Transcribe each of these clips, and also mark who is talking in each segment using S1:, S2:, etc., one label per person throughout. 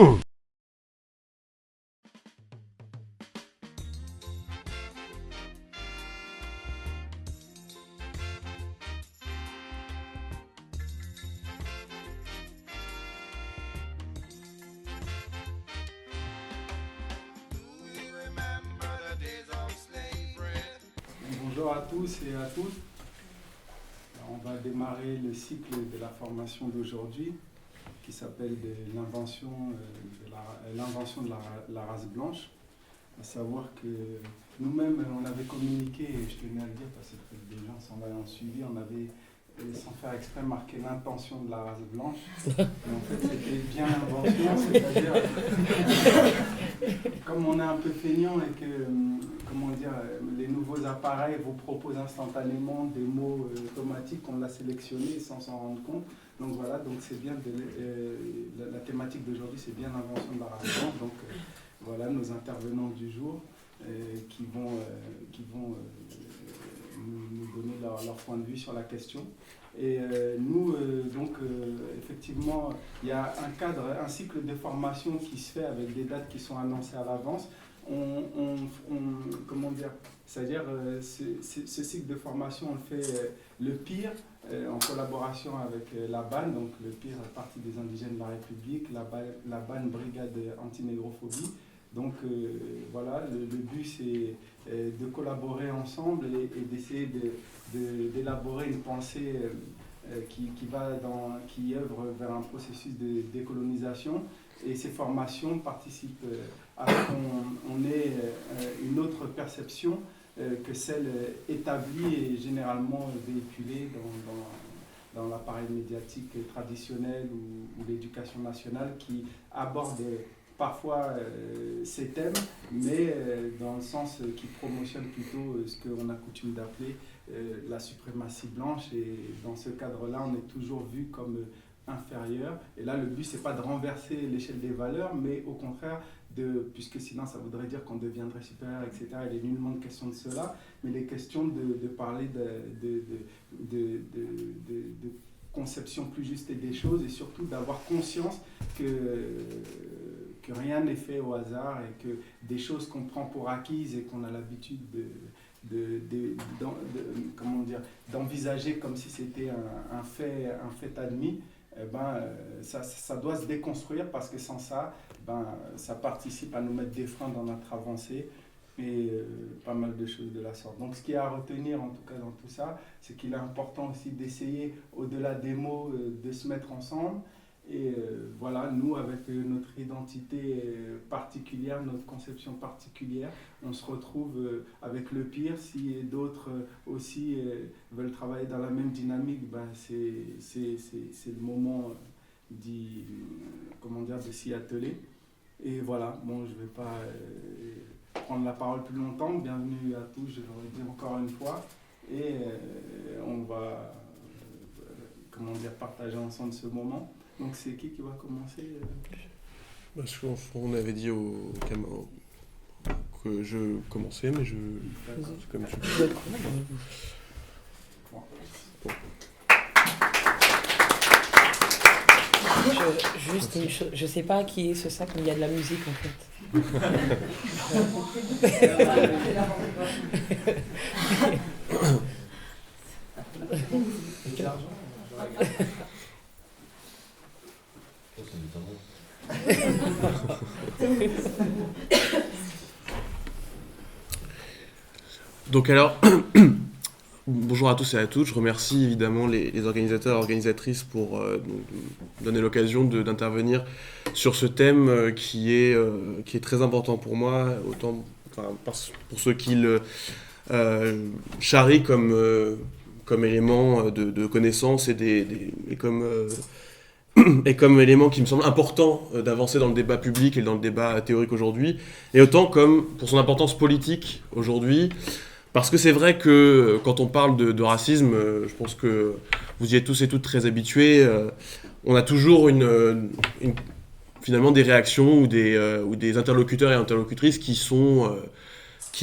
S1: Bonjour à tous et à toutes. On va démarrer le cycle de la formation d'aujourd'hui qui s'appelle l'invention de la race blanche. À savoir que nous-mêmes, on avait communiqué, et je tenais à le dire parce que des gens s'en avaient suivi, on avait, sans faire exprès, marqué l'intention de la race blanche. Et en fait, c'était bien l'invention, c'est-à-dire, comme on est un peu feignant et que, les nouveaux appareils vous proposent instantanément des mots automatiques, on l'a sélectionné sans s'en rendre compte. Donc voilà, donc c'est bien, la thématique d'aujourd'hui, c'est bien l'invention de la race blanche. Donc voilà nos intervenants du jour qui vont nous donner leur point de vue sur la question. Et nous, effectivement, il y a un cycle de formation qui se fait avec des dates qui sont annoncées à l'avance. C'est-à-dire ce cycle de formation, on le fait le PIR en collaboration avec la BAN, donc le PIR, Parti des Indigènes de la République, la BAN, Brigade Antinégrophobie. Donc voilà, le but c'est de collaborer ensemble et d'essayer d'élaborer une pensée qui œuvre vers un processus de décolonisation. Et ces formations participent à ce qu'on ait une autre perception que celle établie et généralement véhiculée dans l'appareil médiatique traditionnel ou l'éducation nationale qui aborde parfois ces thèmes, mais dans le sens qui promotionne plutôt ce qu'on a coutume d'appeler la suprématie blanche. Et dans ce cadre-là, on est toujours vu comme inférieur. Et là, le but, c'est pas de renverser l'échelle des valeurs, mais au contraire, puisque sinon ça voudrait dire qu'on deviendrait supérieur, etc. Il est nullement question de cela, mais il est question de parler de conception plus juste des choses et surtout d'avoir conscience que rien n'est fait au hasard et que des choses qu'on prend pour acquises et qu'on a l'habitude d'envisager comme si c'était un fait admis, ça doit se déconstruire parce que sans ça, ça participe à nous mettre des freins dans notre avancée et pas mal de choses de la sorte. Donc ce qu'il y a à retenir en tout cas dans tout ça, c'est qu'il est important aussi d'essayer au-delà des mots de se mettre ensemble. Et voilà, nous, avec notre identité particulière, notre conception particulière, on se retrouve avec le PIR. Si d'autres aussi veulent travailler dans la même dynamique, c'est le moment de s'y atteler. Et voilà, bon, je ne vais pas prendre la parole plus longtemps. Bienvenue à tous, je le redis encore une fois. Et on va partager ensemble ce moment. Donc c'est qui va commencer
S2: Parce qu'on avait dit au Cameroun que je commençais, mais je... Comme je...
S3: Juste une chose, je sais pas qui est ce sac, mais il y a de la musique en fait.
S1: Quel argent?
S2: Donc alors, bonjour à tous et à toutes, je remercie évidemment les organisateurs et organisatrices pour nous donner l'occasion d'intervenir sur ce thème qui est très important pour moi, autant pour ceux qui le charrient comme élément de connaissance et comme élément qui me semble important d'avancer dans le débat public et dans le débat théorique aujourd'hui, et autant comme pour son importance politique aujourd'hui, parce que c'est vrai que quand on parle de racisme, je pense que vous y êtes tous et toutes très habitués, on a toujours finalement des réactions ou des interlocuteurs et interlocutrices qui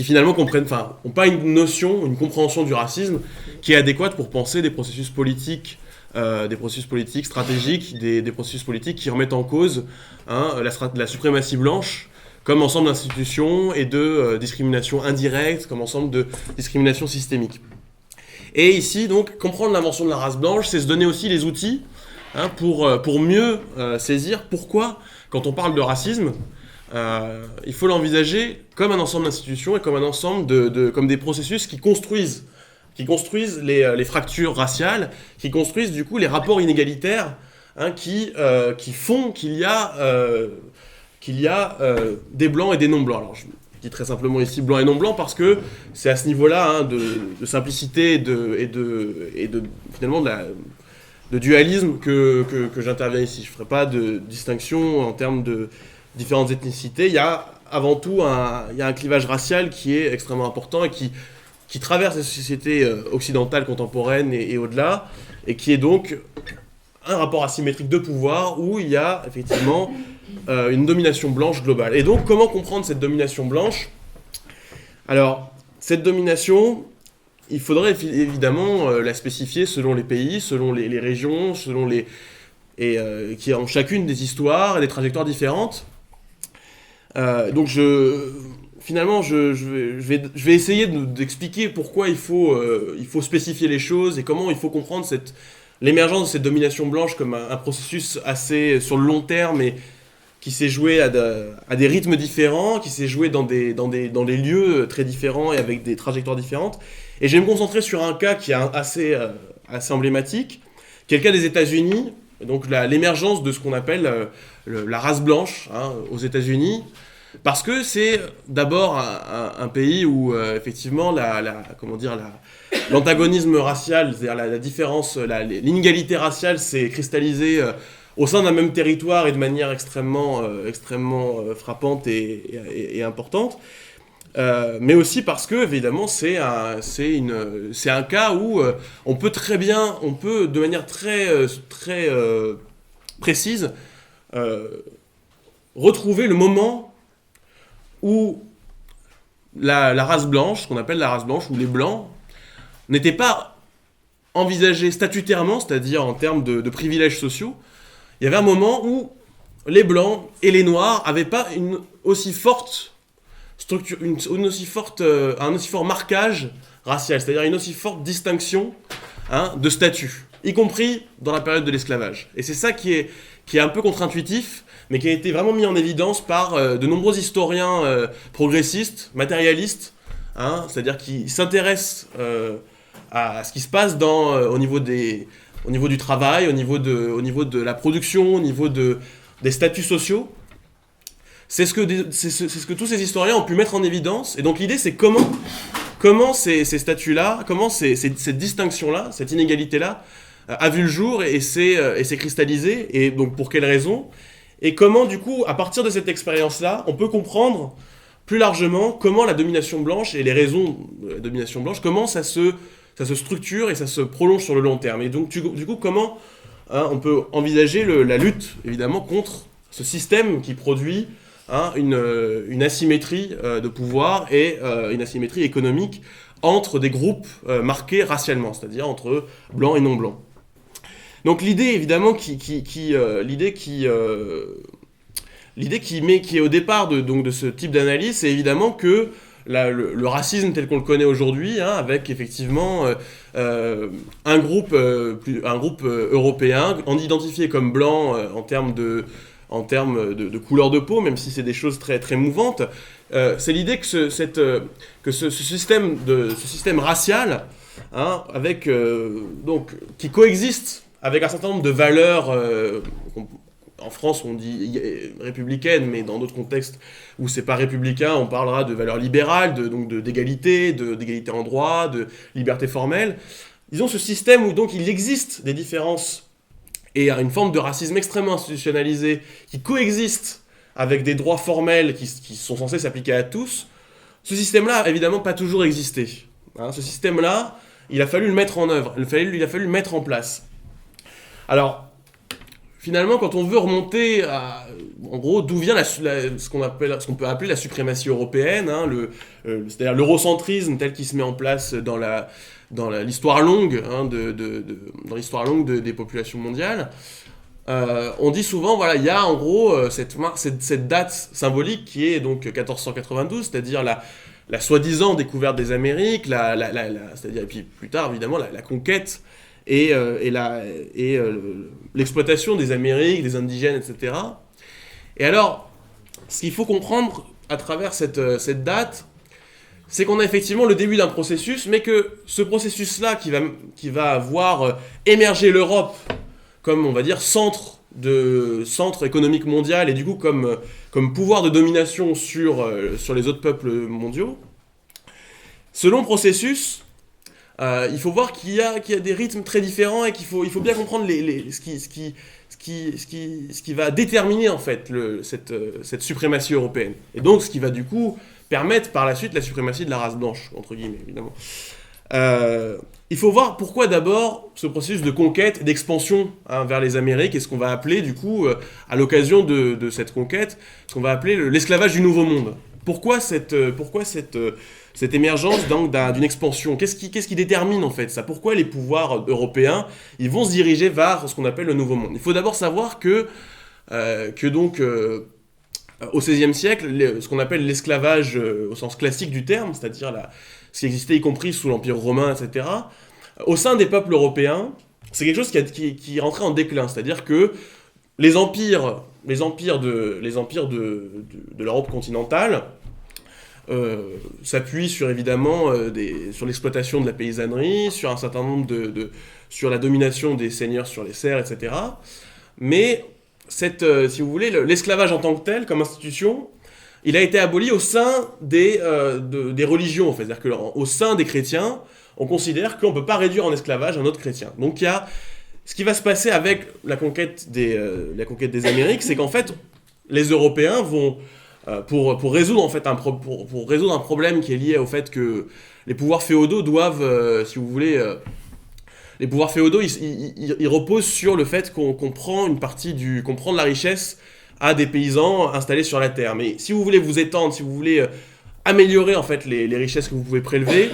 S2: finalement n'ont pas une notion, une compréhension du racisme qui est adéquate pour penser des processus politiques des processus politiques stratégiques, des processus politiques qui remettent en cause la suprématie blanche comme ensemble d'institutions et de discrimination indirecte, comme ensemble de discrimination systémique. Et ici, donc, comprendre l'invention de la race blanche, c'est se donner aussi les outils pour mieux saisir pourquoi, quand on parle de racisme, il faut l'envisager comme un ensemble d'institutions et comme un ensemble comme des processus qui construisent les fractures raciales, qui construisent du coup les rapports inégalitaires qui font qu'il y a des blancs et des non-blancs. Alors je dis très simplement ici blanc et non-blanc parce que c'est à ce niveau-là de simplicité et de finalement de dualisme que j'interviens ici. Je ne ferai pas de distinction en termes de différentes ethnicités. Il y a avant tout un clivage racial qui est extrêmement important et qui traverse les sociétés occidentales contemporaines et au-delà, et qui est donc un rapport asymétrique de pouvoir où il y a effectivement une domination blanche globale. Et donc, comment comprendre cette domination blanche ? Alors, cette domination, il faudrait évidemment la spécifier selon les pays, selon les régions, qui ont chacune des histoires et des trajectoires différentes. Donc, finalement, je vais essayer d'expliquer pourquoi il faut spécifier les choses et comment il faut comprendre l'émergence de cette domination blanche comme un processus assez sur le long terme et qui s'est joué à des rythmes différents, qui s'est joué dans des lieux très différents et avec des trajectoires différentes. Et je vais me concentrer sur un cas qui est assez emblématique, qui est le cas des États-Unis, donc l'émergence de ce qu'on appelle la race blanche aux États-Unis, parce que c'est d'abord un pays où effectivement l'antagonisme racial, c'est-à-dire la différence, l'inégalité raciale s'est cristallisée au sein d'un même territoire et de manière extrêmement frappante et importante. Mais aussi parce que, évidemment, c'est un cas où on peut de manière très précise retrouver le moment où la race blanche, ce qu'on appelle la race blanche, ou les blancs, n'étaient pas envisagés statutairement, c'est-à-dire en termes de privilèges sociaux. Il y avait un moment où les blancs et les noirs n'avaient pas une aussi forte structure, un aussi fort marquage racial, c'est-à-dire une aussi forte distinction de statut, y compris dans la période de l'esclavage. Et c'est ça qui est un peu contre-intuitif, mais qui a été vraiment mis en évidence par de nombreux historiens progressistes, matérialistes, c'est-à-dire qui s'intéressent à ce qui se passe au niveau du travail, au niveau de la production, au niveau des statuts sociaux. C'est ce que tous ces historiens ont pu mettre en évidence. Et donc l'idée, c'est comment ces statuts-là, comment cette distinction-là, cette inégalité-là, a vu le jour et s'est cristallisée, et donc pour quelles raisons, et comment, du coup, à partir de cette expérience-là, on peut comprendre plus largement comment la domination blanche et les raisons de la domination blanche, comment ça se structure et ça se prolonge sur le long terme. Et donc, du coup, comment on peut envisager la lutte, évidemment, contre ce système qui produit une asymétrie de pouvoir et une asymétrie économique entre des groupes marqués racialement, c'est-à-dire entre blancs et non-blancs. Donc l'idée, évidemment, l'idée qui est au départ de ce type d'analyse, c'est évidemment que le racisme tel qu'on le connaît aujourd'hui, avec effectivement un groupe européen, identifié comme blanc en termes de couleur de peau, même si c'est des choses très, très mouvantes, c'est l'idée que ce système racial, qui coexiste avec un certain nombre de valeurs, en France on dit républicaines, mais dans d'autres contextes où c'est pas républicain, on parlera de valeurs libérales, d'égalité, d'égalité en droit, de liberté formelle. Disons ce système où donc il existe des différences et une forme de racisme extrêmement institutionnalisé qui coexiste avec des droits formels qui sont censés s'appliquer à tous. Ce système-là a évidemment pas toujours existé. Ce système-là, il a fallu le mettre en œuvre, il a fallu le mettre en place. Alors, finalement, quand on veut remonter en gros, d'où vient ce qu'on peut appeler la suprématie européenne, hein, c'est-à-dire l'eurocentrisme tel qu'il se met en place dans l'histoire longue, hein, dans l'histoire longue des populations mondiales. On dit souvent, voilà, il y a en gros cette date symbolique qui est donc 1492, c'est-à-dire la soi-disant découverte des Amériques, c'est-à-dire, et puis plus tard évidemment la conquête et l'exploitation des Amériques, des indigènes, etc. Et alors, ce qu'il faut comprendre à travers cette date, c'est qu'on a effectivement le début d'un processus, mais que ce processus-là qui va voir émerger l'Europe comme, on va dire, centre économique mondial et du coup comme pouvoir de domination sur les autres peuples mondiaux. Ce long processus, il faut voir qu'il y a des rythmes très différents et qu'il faut bien comprendre ce qui va déterminer en fait cette suprématie européenne. Et donc ce qui va du coup permettre par la suite la suprématie de la race blanche, entre guillemets évidemment. Il faut voir pourquoi d'abord ce processus de conquête et d'expansion vers les Amériques et ce qu'on va appeler du coup, à l'occasion de cette conquête, ce qu'on va appeler l'esclavage du Nouveau Monde. Pourquoi cette émergence d'une expansion? Qu'est-ce qui détermine en fait ça? Pourquoi les pouvoirs européens ils vont se diriger vers ce qu'on appelle le Nouveau Monde? Il faut d'abord savoir que au XVIe siècle, ce qu'on appelle l'esclavage au sens classique du terme, c'est-à-dire ce qui existait y compris sous l'Empire romain, etc., au sein des peuples européens, c'est quelque chose qui rentrait en déclin. C'est-à-dire que les empires de l'Europe continentale s'appuient sur évidemment sur l'exploitation de la paysannerie, sur un certain nombre sur la domination des seigneurs sur les serfs, etc. Mais si vous voulez, l'esclavage en tant que tel, comme institution, il a été aboli au sein des religions, en fait. C'est-à-dire qu'au sein des chrétiens, on considère qu'on ne peut pas réduire en esclavage un autre chrétien. Donc il y a ce qui va se passer avec la conquête des Amériques, c'est qu'en fait, les Européens vont, pour résoudre en fait pour résoudre un problème qui est lié au fait que les pouvoirs féodaux doivent, si vous voulez, les pouvoirs féodaux, ils reposent sur le fait qu'on prend qu'on prend de la richesse à des paysans installés sur la terre. Mais si vous voulez vous étendre, si vous voulez améliorer en fait les richesses que vous pouvez prélever,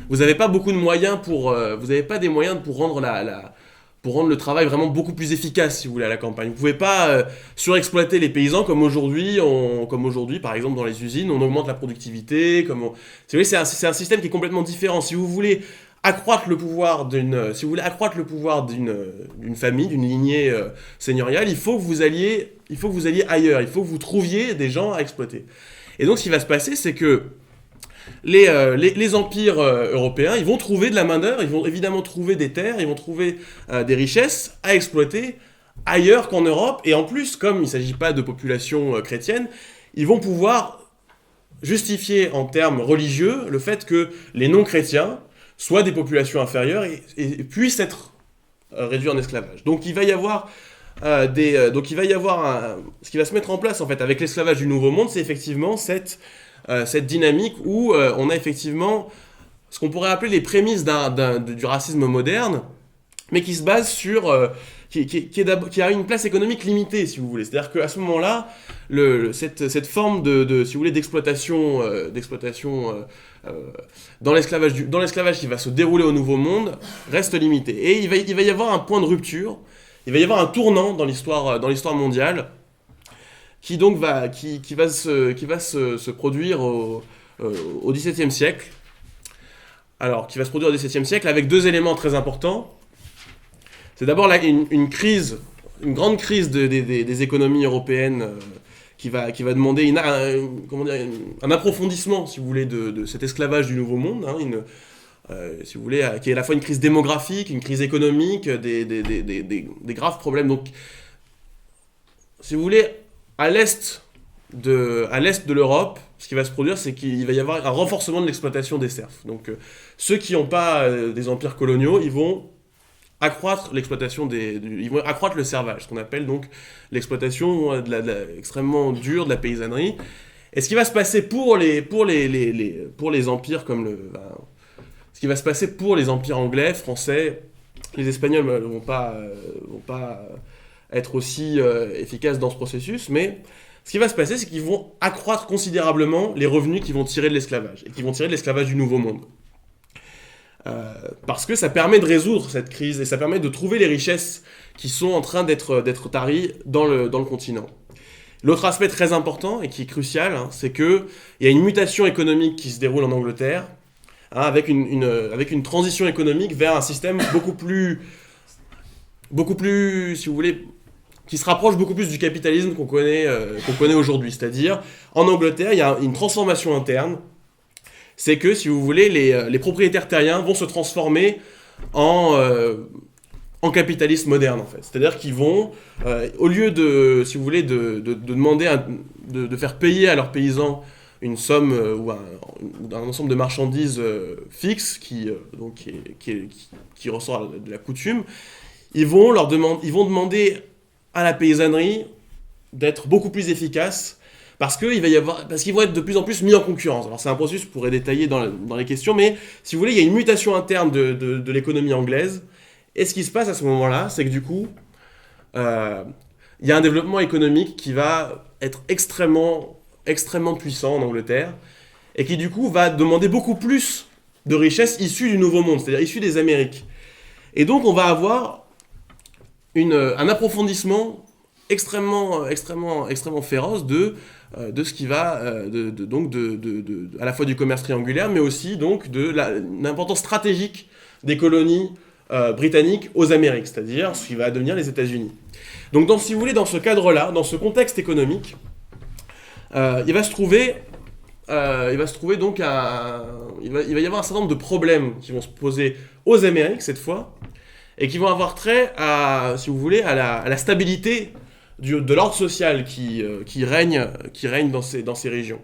S2: vous n'avez pas beaucoup de moyens vous n'avez pas des moyens pour rendre le travail vraiment beaucoup plus efficace, si vous voulez, à la campagne. Vous ne pouvez pas surexploiter les paysans comme aujourd'hui, par exemple, dans les usines, on augmente la productivité. C'est un système qui est complètement différent. Si vous voulez accroître le pouvoir d'une famille, d'une lignée seigneuriale, il faut que vous alliez ailleurs, il faut que vous trouviez des gens à exploiter. Et donc, ce qui va se passer, c'est que les empires européens, ils vont trouver de la main-d'œuvre, ils vont évidemment trouver des terres, ils vont trouver des richesses à exploiter ailleurs qu'en Europe. Et en plus, comme il ne s'agit pas de population chrétienne, ils vont pouvoir justifier en termes religieux le fait que les non-chrétiens soient des populations inférieures et puissent être réduits en esclavage. Donc il va y avoir ce qui va se mettre en place en fait avec l'esclavage du Nouveau Monde, c'est effectivement cette dynamique où on a effectivement ce qu'on pourrait appeler les prémices du racisme moderne, mais qui se base sur qui a une place économique limitée, si vous voulez. C'est-à-dire qu'à ce moment-là, cette forme si vous voulez, d'exploitation dans l'esclavage qui va se dérouler au Nouveau Monde reste limitée. Et il va y avoir un point de rupture, il va y avoir un tournant dans l'histoire mondiale qui donc va se produire au XVIIe siècle. Alors, qui va se produire au XVIIe siècle avec deux éléments très importants. C'est d'abord une grande crise des économies européennes qui va demander un approfondissement, si vous voulez, de cet esclavage du Nouveau Monde, si vous voulez, qui est à la fois une crise démographique, une crise économique, des graves problèmes. Donc, si vous voulez, à l'est de l'Europe, ce qui va se produire, c'est qu'il va y avoir un renforcement de l'exploitation des serfs. Donc, ceux qui n'ont pas des empires coloniaux, ils vont accroître ils vont accroître le servage, ce qu'on appelle donc l'exploitation extrêmement dure de la paysannerie. Et ce qui va se passer pour les empires ce qui va se passer pour les empires anglais, français, les Espagnols vont pas être aussi efficaces dans ce processus, mais ce qui va se passer, c'est qu'ils vont accroître considérablement les revenus qu'ils vont tirer de l'esclavage, et qu'ils vont tirer de l'esclavage du Nouveau Monde. Parce que ça permet de résoudre cette crise, et ça permet de trouver les richesses qui sont en train d'être taries dans le continent. L'autre aspect très important, et qui est crucial, c'est qu'il y a une mutation économique qui se déroule en Angleterre, avec une transition économique vers un système beaucoup plus, si vous voulez, qui se rapproche beaucoup plus du capitalisme qu'on connaît aujourd'hui. C'est-à-dire, en Angleterre, il y a une transformation interne. C'est que, si vous voulez, les propriétaires terriens vont se transformer en capitalistes modernes, en fait. C'est-à-dire qu'ils vont, au lieu de, si vous voulez, de demander, de faire payer à leurs paysans une somme ou un ensemble de marchandises fixes qui ressort de la coutume, ils vont demander à la paysannerie d'être beaucoup plus efficace parce qu'ils vont être de plus en plus mis en concurrence. Alors c'est un processus, je pourrais détailler dans les questions, mais si vous voulez, il y a une mutation interne de l'économie anglaise, et ce qui se passe à ce moment-là, c'est que du coup, il y a un développement économique qui va être extrêmement puissant en Angleterre, et qui du coup va demander beaucoup plus de richesses issues du Nouveau Monde, c'est-à-dire issues des Amériques. Et donc on va avoir un approfondissement extrêmement féroce de ce qui va à la fois du commerce triangulaire, mais aussi donc de l'importance stratégique des colonies britanniques aux Amériques, c'est-à-dire ce qui va devenir les États-Unis. Donc si vous voulez, dans ce cadre-là, dans ce contexte économique, il va se trouver donc il va y avoir un certain nombre de problèmes qui vont se poser aux Amériques cette fois, et qui vont avoir trait à, si vous voulez, à la stabilité de l'ordre social qui règne dans ces régions.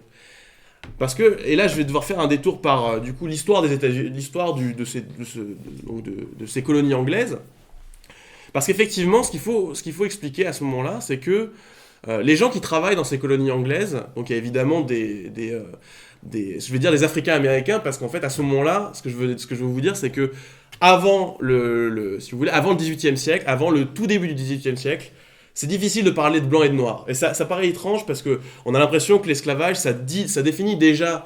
S2: Parce que, et là je vais devoir faire un détour par du coup l'histoire des États-Unis, l'histoire de ces colonies anglaises, parce qu'effectivement ce qu'il faut expliquer à ce moment-là, c'est que les gens qui travaillent dans ces colonies anglaises, donc il y a évidemment je vais dire des Africains américains, parce qu'en fait à ce moment-là, ce que je veux vous dire, c'est que avant si vous voulez, avant le XVIIIe siècle, avant le tout début du XVIIIe siècle, c'est difficile de parler de blanc et de noir. Et ça paraît étrange parce qu'on a l'impression que l'esclavage, ça définit déjà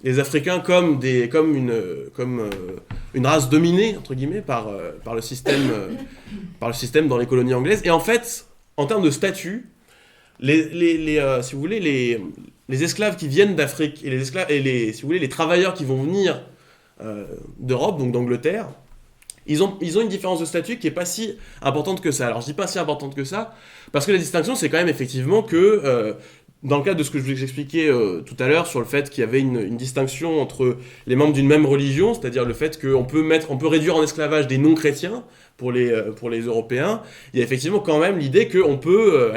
S2: les Africains comme une race dominée, entre guillemets, par le système dans les colonies anglaises. Et en fait, en termes de statut, si vous voulez, les esclaves qui viennent d'Afrique et si vous voulez, les travailleurs qui vont venir d'Europe, donc d'Angleterre, ils ont une différence de statut qui n'est pas si importante que ça. Alors je dis pas si importante que ça, parce que la distinction c'est quand même effectivement que, dans le cadre de ce que je vous expliquais tout à l'heure sur le fait qu'il y avait une distinction entre les membres d'une même religion, c'est-à-dire le fait qu'on peut réduire en esclavage des non-chrétiens pour les Européens, il y a effectivement quand même l'idée qu'on peut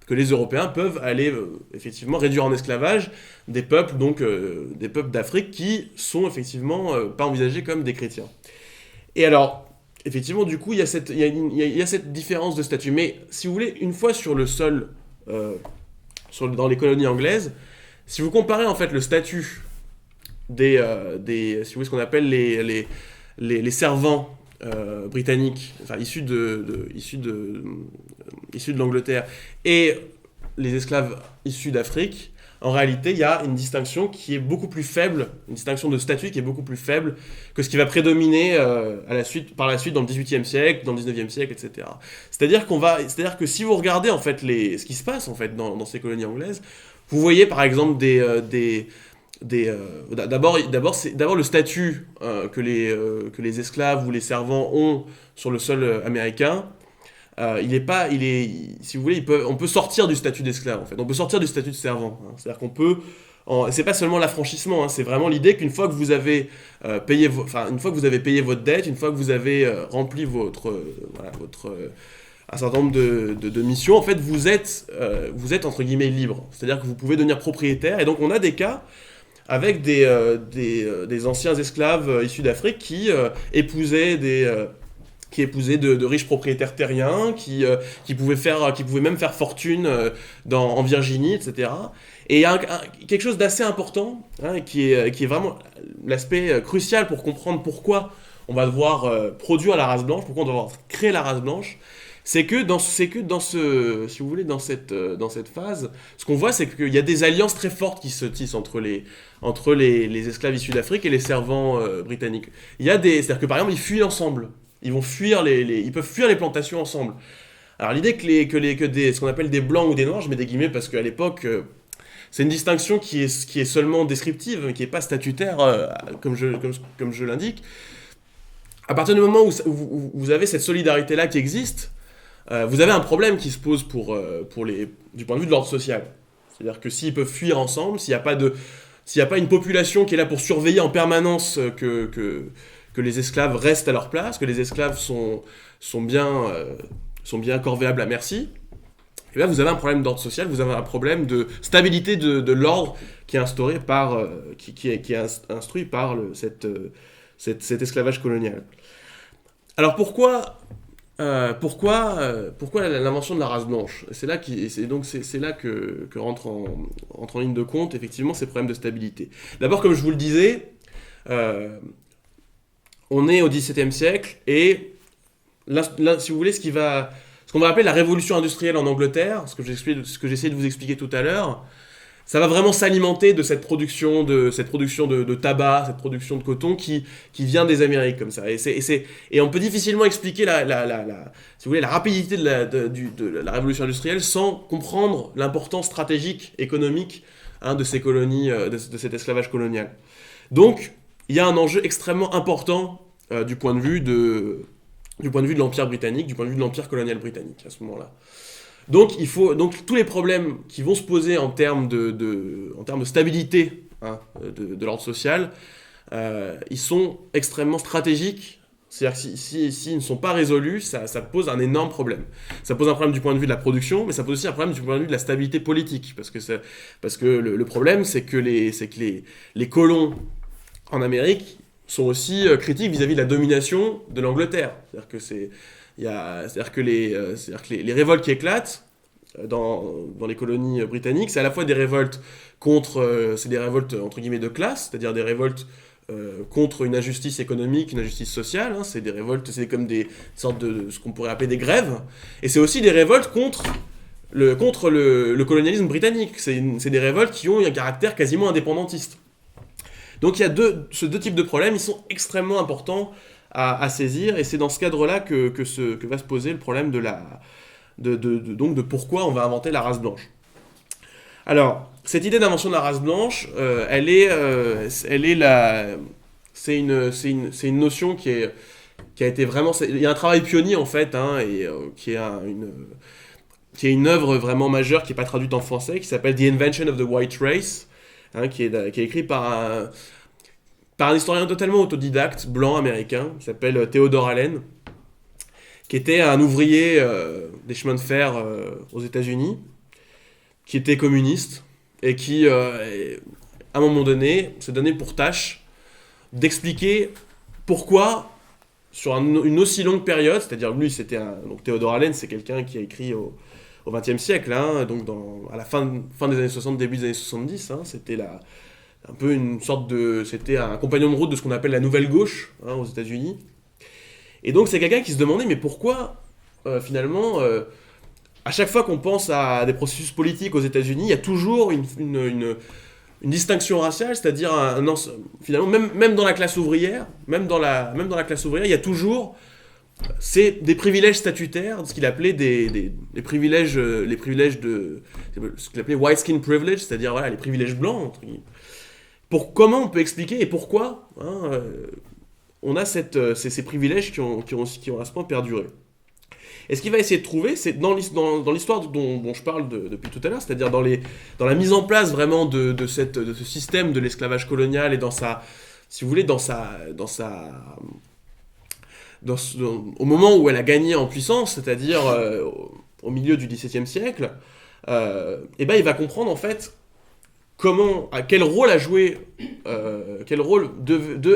S2: que les Européens peuvent aller effectivement réduire en esclavage des peuples d'Afrique qui sont effectivement pas envisagés comme des chrétiens. Et alors, effectivement, du coup, il y a cette différence de statut. Mais si vous voulez, une fois sur le sol, dans les colonies anglaises, si vous comparez en fait le statut si vous voulez, ce qu'on appelle les servants britanniques, enfin issus de l'Angleterre, et les esclaves issus d'Afrique, en réalité, il y a une distinction qui est beaucoup plus faible, une distinction de statut qui est beaucoup plus faible que ce qui va prédominer par la suite dans le XVIIIe siècle, dans le XIXe siècle, etc. C'est-à-dire que si vous regardez en fait ce qui se passe en fait dans ces colonies anglaises, vous voyez par exemple d'abord le statut que les esclaves ou les servants ont sur le sol américain. Si vous voulez, on peut sortir du statut d'esclave en fait. On peut sortir du statut de servant. C'est-à-dire qu'on peut, c'est pas seulement l'affranchissement. C'est vraiment l'idée qu'une fois que vous avez payé votre dette, une fois que vous avez rempli un certain nombre de missions, en fait, vous êtes entre guillemets libre. C'est-à-dire que vous pouvez devenir propriétaire. Et donc on a des cas avec des anciens esclaves issus d'Afrique qui épousaient de riches propriétaires terriens, qui pouvaient même faire fortune en Virginie, etc. Et il y a quelque chose d'assez important, qui est vraiment l'aspect crucial pour comprendre pourquoi on va devoir produire la race blanche, pourquoi on doit devoir créer la race blanche, c'est que dans ce, si vous voulez, dans cette phase, ce qu'on voit, c'est qu'il y a des alliances très fortes qui se tissent entre les esclaves issus d'Afrique et les servants britanniques. C'est-à-dire que par exemple, ils fuient ensemble. Ils vont fuir ils peuvent fuir les plantations ensemble. Alors l'idée que ce qu'on appelle des blancs ou des noirs, je mets des guillemets parce qu'à l'époque, c'est une distinction qui est seulement descriptive, qui n'est pas statutaire, comme je l'indique. À partir du moment où vous avez cette solidarité-là qui existe, vous avez un problème qui se pose du point de vue de l'ordre social. C'est-à-dire que s'ils peuvent fuir ensemble, s'il n'y a pas une population qui est là pour surveiller en permanence que les esclaves restent à leur place, que les esclaves sont bien corvéables à merci, et là vous avez un problème d'ordre social, vous avez un problème de stabilité de l'ordre qui est instauré qui est instruit par cet esclavage colonial. Alors pourquoi l'invention de la race blanche ? C'est là que rentre en ligne de compte effectivement ces problèmes de stabilité. D'abord, comme je vous le disais, on est au XVIIe siècle et là, si vous voulez, ce qu'on va appeler la révolution industrielle en Angleterre, ce que j'essayais de vous expliquer tout à l'heure, ça va vraiment s'alimenter de cette production de tabac, cette production de coton qui vient des Amériques comme ça. Et on peut difficilement expliquer si vous voulez, la rapidité de la révolution industrielle sans comprendre l'importance stratégique, économique de ces colonies, de cet esclavage colonial. Donc, il y a un enjeu extrêmement important du point de vue de l'Empire britannique, du point de vue de l'Empire colonial britannique à ce moment-là. Donc tous les problèmes qui vont se poser en termes de stabilité de l'ordre social, ils sont extrêmement stratégiques. C'est-à-dire que s'ils ne sont pas résolus, ça pose un énorme problème. Ça pose un problème du point de vue de la production, mais ça pose aussi un problème du point de vue de la stabilité politique. Parce que le problème, c'est que les colons en Amérique sont aussi critiques vis-à-vis de la domination de l'Angleterre. C'est-à-dire que les révoltes qui éclatent dans les colonies britanniques, c'est à la fois des révoltes c'est des révoltes entre guillemets de classe, c'est-à-dire des révoltes contre une injustice économique, une injustice sociale, c'est des révoltes, c'est comme des sortes de ce qu'on pourrait appeler des grèves, et c'est aussi des révoltes contre le colonialisme britannique, c'est des révoltes qui ont un caractère quasiment indépendantiste. Donc il y a ces deux types de problèmes, ils sont extrêmement importants à saisir, et c'est dans ce cadre-là que va se poser le problème de pourquoi on va inventer la race blanche. Alors, cette idée d'invention de la race blanche, c'est une notion qui a été vraiment... Il y a un travail pionnier en fait, qui est une œuvre vraiment majeure qui n'est pas traduite en français, qui s'appelle The Invention of the White Race, qui est écrit par un historien totalement autodidacte, blanc, américain, qui s'appelle Theodore Allen, qui était un ouvrier des chemins de fer aux États-Unis, qui était communiste, et qui, à un moment donné, s'est donné pour tâche d'expliquer pourquoi, sur une aussi longue période, c'est-à-dire lui, donc Theodore Allen, c'est quelqu'un qui a écrit au XXe siècle, donc à la fin des années 60, début des années 70, c'était un peu c'était un compagnon de route de ce qu'on appelle la nouvelle gauche aux États-Unis. Et donc c'est quelqu'un qui se demandait mais pourquoi finalement à chaque fois qu'on pense à des processus politiques aux États-Unis, il y a toujours une distinction raciale, c'est-à-dire finalement même dans la classe ouvrière, même dans la classe ouvrière, il y a toujours des privilèges statutaires, ce qu'il appelait les privilèges de ce qu'il appelait white skin privilege, c'est-à-dire voilà les privilèges blancs entre guillemets. Comment on peut expliquer et pourquoi on a ces privilèges qui ont à ce point perduré. Et ce qu'il va essayer de trouver, c'est dans l'histoire dont je parle depuis tout à l'heure, c'est-à-dire dans la mise en place vraiment de ce système de l'esclavage colonial et au moment où elle a gagné en puissance, c'est-à-dire au milieu du XVIIe siècle, il va comprendre en fait quel rôle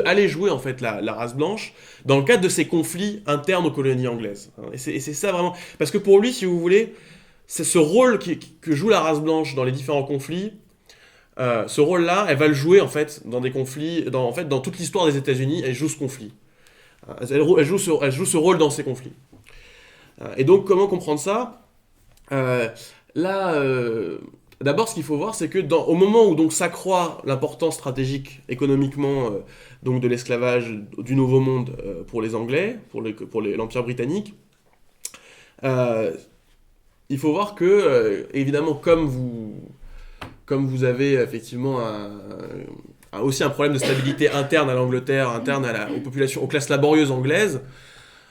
S2: allait jouer en fait la race blanche dans le cadre de ces conflits internes aux colonies anglaises. Et c'est ça vraiment, parce que pour lui, si vous voulez, c'est ce rôle que joue la race blanche dans les différents conflits. Ce rôle-là, elle va le jouer en fait dans des conflits, dans toute l'histoire des États-Unis, elle joue ce conflit. Elle joue ce rôle dans ces conflits. Et donc, comment comprendre ça ? D'abord, ce qu'il faut voir, c'est que au moment où donc s'accroît l'importance stratégique économiquement donc de l'esclavage du Nouveau Monde pour les Anglais, pour l'Empire britannique, il faut voir que, évidemment, comme vous avez effectivement aussi un problème de stabilité interne à l'Angleterre, interne aux populations, aux classes laborieuses anglaises,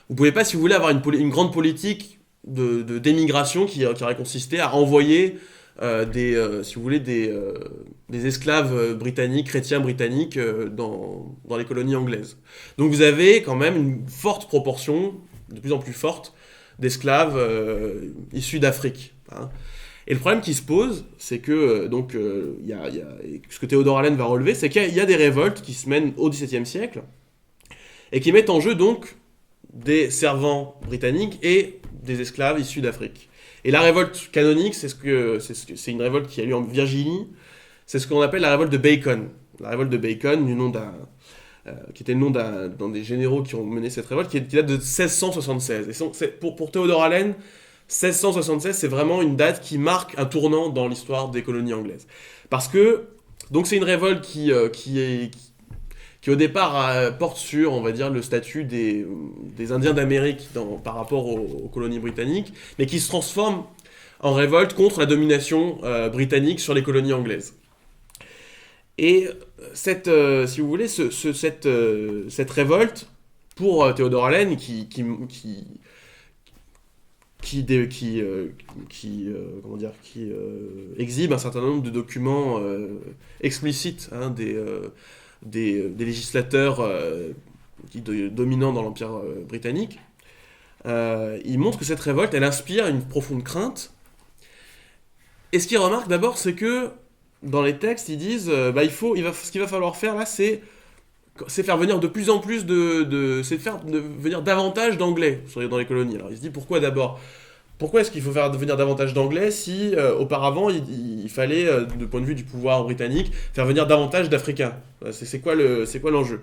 S2: vous ne pouvez pas, si vous voulez, avoir une grande politique d'émigration qui aurait consisté à envoyer si vous voulez, des esclaves britanniques, chrétiens britanniques dans les colonies anglaises. Donc vous avez quand même une forte proportion, de plus en plus forte, d'esclaves issus d'Afrique. Hein. Et le problème qui se pose, c'est que, ce que Theodore Allen va relever, c'est qu'il y a des révoltes qui se mènent au XVIIe siècle et qui mettent en jeu donc des servants britanniques et des esclaves issus d'Afrique. Et la révolte canonique, c'est une révolte qui a lieu en Virginie, c'est ce qu'on appelle la révolte de Bacon. La révolte de Bacon, qui était le nom d'un des généraux qui ont mené cette révolte, qui date de 1676. Et pour Theodore Allen, 1676, c'est vraiment une date qui marque un tournant dans l'histoire des colonies anglaises. Parce que, donc c'est une révolte qui au départ porte sur, on va dire, le statut des Indiens d'Amérique par rapport aux colonies britanniques, mais qui se transforme en révolte contre la domination britannique sur les colonies anglaises. Et si vous voulez, cette révolte, pour Theodore Allen, qui exhibe un certain nombre de documents explicites des législateurs dominants dans l'Empire britannique, il montre que cette révolte, elle inspire une profonde crainte. Et ce qu'il remarque d'abord, c'est que dans les textes, ils disent ce qu'il va falloir faire là, c'est faire venir de plus en plus venir davantage d'anglais dans les colonies. Alors il se dit pourquoi est-ce qu'il faut faire venir davantage d'anglais si auparavant il fallait, du point de vue du pouvoir britannique, faire venir davantage d'Africains. C'est quoi l'enjeu ?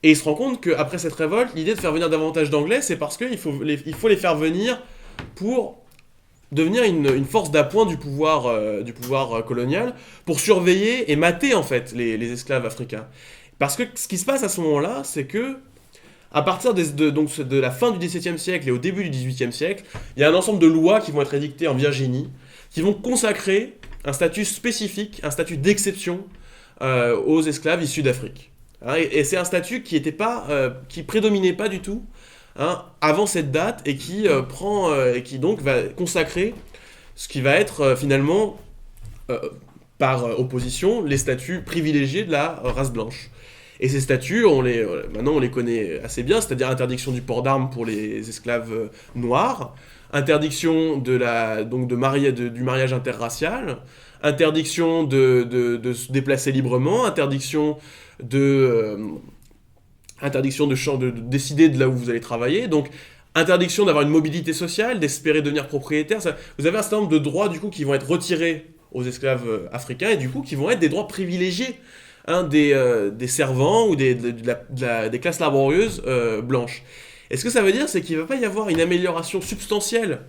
S2: Et il se rend compte qu'après cette révolte, l'idée de faire venir davantage d'anglais, c'est parce qu'il faut les faire venir pour devenir une force d'appoint du pouvoir colonial, pour surveiller et mater en fait les esclaves africains. Parce que ce qui se passe à ce moment-là, c'est que à partir de la fin du XVIIe siècle et au début du XVIIIe siècle, il y a un ensemble de lois qui vont être édictées en Virginie, qui vont consacrer un statut spécifique, un statut d'exception aux esclaves issus d'Afrique. Hein, et c'est un statut qui prédominait pas du tout avant cette date et qui donc va consacrer ce qui va être finalement, par opposition, les statuts privilégiés de la race blanche. Et ces statuts, maintenant on les connaît assez bien, c'est-à-dire interdiction du port d'armes pour les esclaves noirs, interdiction du mariage interracial, interdiction de se déplacer librement, interdiction de décider de là où vous allez travailler, donc interdiction d'avoir une mobilité sociale, d'espérer devenir propriétaire. Vous avez un certain nombre de droits du coup qui vont être retirés aux esclaves africains et du coup qui vont être des droits privilégiés des servants ou des classes laborieuses blanches. Et ce que ça veut dire, c'est qu'il ne va pas y avoir une amélioration substantielle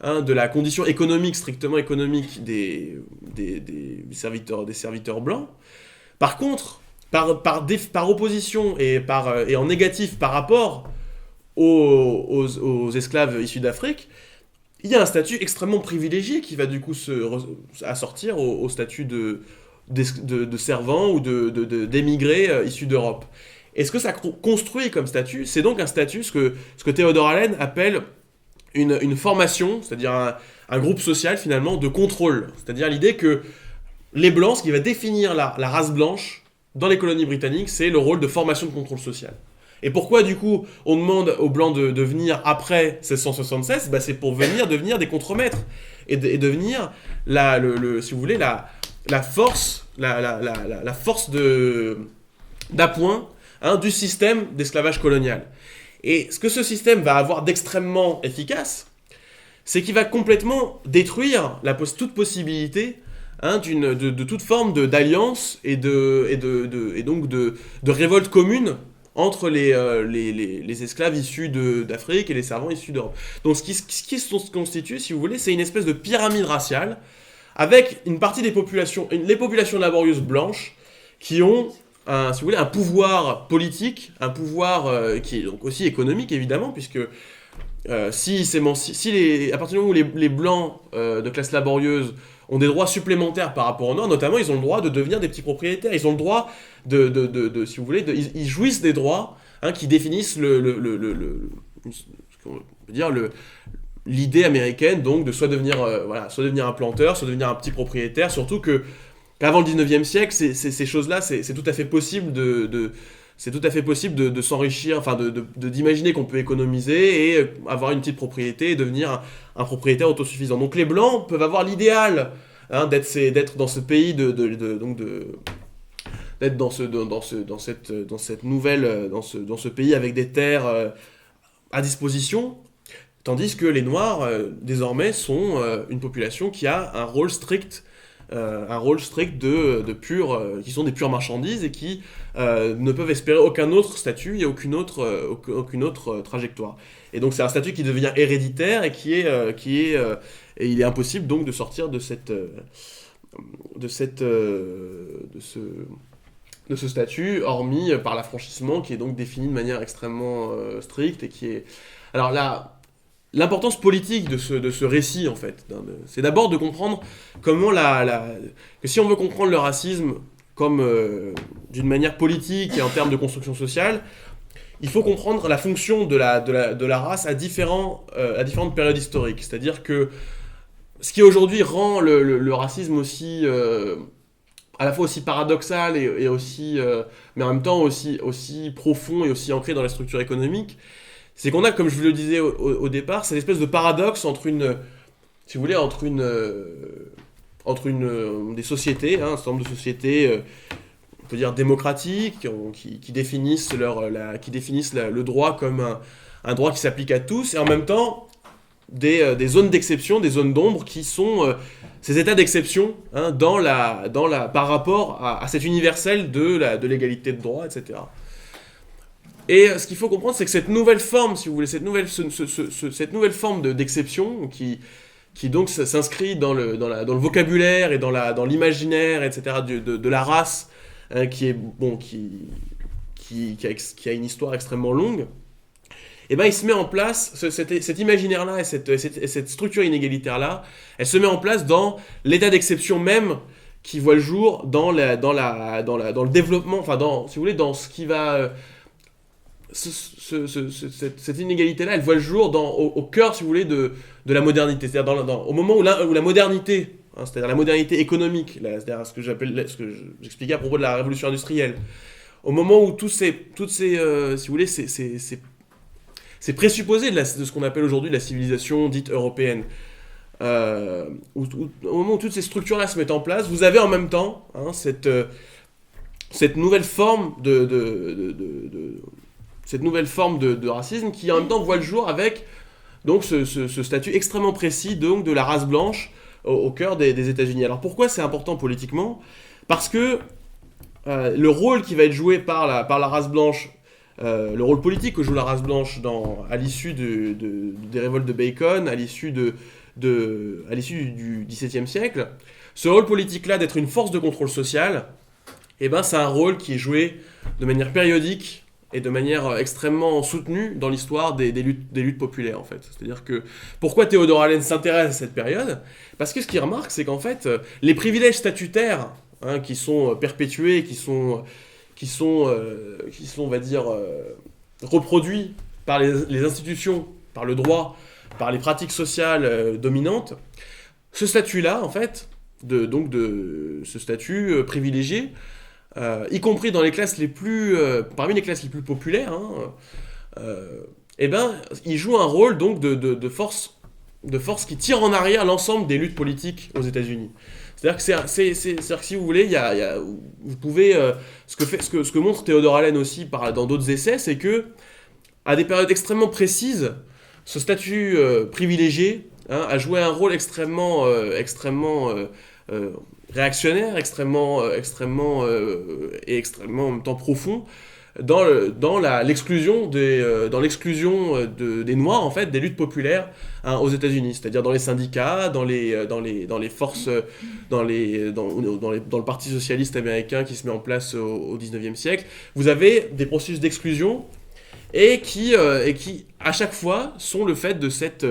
S2: de la condition économique, strictement économique des serviteurs blancs. Par contre, par opposition et en négatif par rapport aux esclaves issus d'Afrique, il y a un statut extrêmement privilégié qui va du coup assortir au statut de servants ou d'émigrés issus d'Europe. Et ce que ça construit comme statut, c'est donc un statut, ce que Theodore Allen appelle une formation, c'est-à-dire un groupe social finalement de contrôle. C'est-à-dire l'idée que les Blancs, ce qui va définir la race blanche dans les colonies britanniques, c'est le rôle de formation de contrôle social. Et pourquoi du coup on demande aux Blancs de venir après 1676 ? C'est pour devenir des contremaîtres et devenir si vous voulez la force d'appoint du système d'esclavage colonial. Et ce que ce système va avoir d'extrêmement efficace, c'est qu'il va complètement détruire toute possibilité de toute forme d'alliance et donc de révolte commune entre les esclaves issus d'Afrique et les servants issus d'Europe. Donc ce qui se constitue, si vous voulez, c'est une espèce de pyramide raciale avec une partie des populations, les populations laborieuses blanches qui ont si vous voulez, un pouvoir politique, un pouvoir qui est donc aussi économique évidemment, puisque à partir du moment où les blancs de classe laborieuse ont des droits supplémentaires par rapport aux noirs, notamment ils ont le droit de devenir des petits propriétaires, ils ont le droit si vous voulez, ils jouissent des droits qui définissent ce qu'on peut dire l'idée américaine, donc de soit devenir un planteur, soit devenir un petit propriétaire, surtout qu'avant le 19e siècle, ces choses-là, c'est tout à fait possible c'est tout à fait possible de s'enrichir, enfin d'imaginer qu'on peut économiser et avoir une petite propriété et devenir un propriétaire autosuffisant. Donc les blancs peuvent avoir l'idéal d'être dans ce pays d'être dans ce pays avec des terres à disposition, tandis que les noirs désormais sont une population qui a un rôle strict qui sont des pures marchandises et qui ne peuvent espérer aucun autre statut et aucune autre trajectoire. Et donc c'est un statut qui devient héréditaire et et il est impossible donc de sortir de ce statut, hormis par l'affranchissement qui est donc défini de manière extrêmement stricte et qui est... Alors là, l'importance politique de ce récit, en fait, c'est d'abord de comprendre comment que si on veut comprendre le racisme comme d'une manière politique et en termes de construction sociale, il faut comprendre la fonction de la race à différentes périodes historiques. C'est-à-dire que ce qui aujourd'hui rend le racisme aussi... à la fois aussi paradoxal et aussi, mais en même temps aussi profond et aussi ancré dans la structure économique, c'est qu'on a, comme je vous le disais au départ, cette espèce de paradoxe entre des sociétés, un certain nombre de sociétés, on peut dire démocratiques, qui définissent le droit comme un droit qui s'applique à tous, et en même temps des zones d'exception, des zones d'ombre qui sont ces états d'exception par rapport à cet universel de l'égalité de droit, etc. Et ce qu'il faut comprendre, c'est que cette nouvelle forme, si vous voulez, cette nouvelle forme d'exception qui donc s'inscrit dans le vocabulaire et dans l'imaginaire, etc. de la race, qui a une histoire extrêmement longue. Et ben il se met en place cet imaginaire-là et cette structure inégalitaire-là, elle se met en place dans l'état d'exception même qui voit le jour dans le développement, enfin si vous voulez, dans ce qui va cette inégalité-là, elle voit le jour au cœur, si vous voulez, de la modernité. C'est-à-dire au moment où la modernité, c'est-à-dire la modernité économique, c'est-à-dire ce que j'expliquais à propos de la révolution industrielle, au moment où toutes ces si vous voulez, ces présupposés de ce qu'on appelle aujourd'hui la civilisation dite européenne, au moment où toutes ces structures-là se mettent en place, vous avez en même temps cette nouvelle forme cette nouvelle forme de racisme qui en même temps voit le jour avec donc ce statut extrêmement précis donc de la race blanche au cœur des États-Unis. Alors pourquoi c'est important politiquement ? Parce que le rôle qui va être joué par la race blanche, le rôle politique que joue la race blanche à l'issue des révoltes de Bacon, à l'issue du XVIIe siècle, ce rôle politique-là d'être une force de contrôle social, c'est un rôle qui est joué de manière périodique et de manière extrêmement soutenue dans l'histoire des luttes populaires, en fait. C'est-à-dire que, pourquoi Theodore Allen s'intéresse à cette période ? Parce que ce qu'il remarque, c'est qu'en fait, les privilèges statutaires qui sont perpétués, qui sont on va dire, reproduits par les institutions, par le droit, par les pratiques sociales dominantes, ce statut-là, en fait, ce statut privilégié, y compris dans les classes parmi les classes les plus populaires, il joue un rôle donc de force qui tire en arrière l'ensemble des luttes politiques aux États-Unis. C'est-à-dire que si vous voulez, vous pouvez ce que montre Theodore Allen aussi dans d'autres essais, c'est que à des périodes extrêmement précises, ce statut privilégié a joué un rôle extrêmement réactionnaire, extrêmement et extrêmement en même temps profond l'exclusion des Noirs, en fait, des luttes populaires, hein, aux États-Unis, c'est-à-dire dans les syndicats, dans les forces, dans le Parti socialiste américain qui se met en place au 19e siècle. Vous avez des processus d'exclusion et qui à chaque fois sont le fait de cette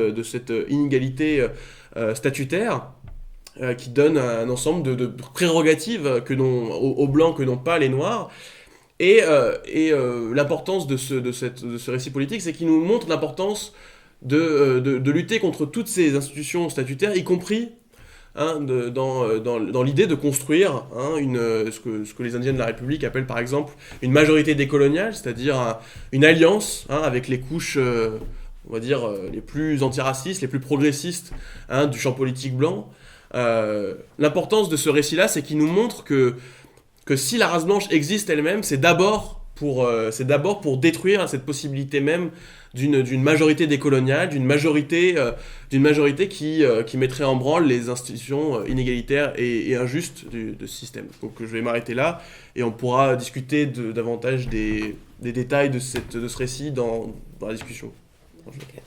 S2: inégalité statutaire qui donne un ensemble de prérogatives aux Blancs que n'ont pas les Noirs. Et l'importance de ce récit politique, c'est qu'il nous montre l'importance de lutter contre toutes ces institutions statutaires, y compris, hein, dans l'idée de construire, hein, ce que les Indiens de la République appellent par exemple une majorité décoloniale, c'est-à-dire une alliance, hein, avec les couches, on va dire, les plus antiracistes, les plus progressistes, hein, du champ politique blanc. L'importance de ce récit-là, c'est qu'il nous montre que si la race blanche existe elle-même, c'est d'abord pour détruire cette possibilité même d'une majorité décoloniale, d'une majorité qui mettrait en branle les institutions inégalitaires et injustes de ce système. Donc je vais m'arrêter là et on pourra discuter davantage des détails de ce récit dans la discussion. Okay.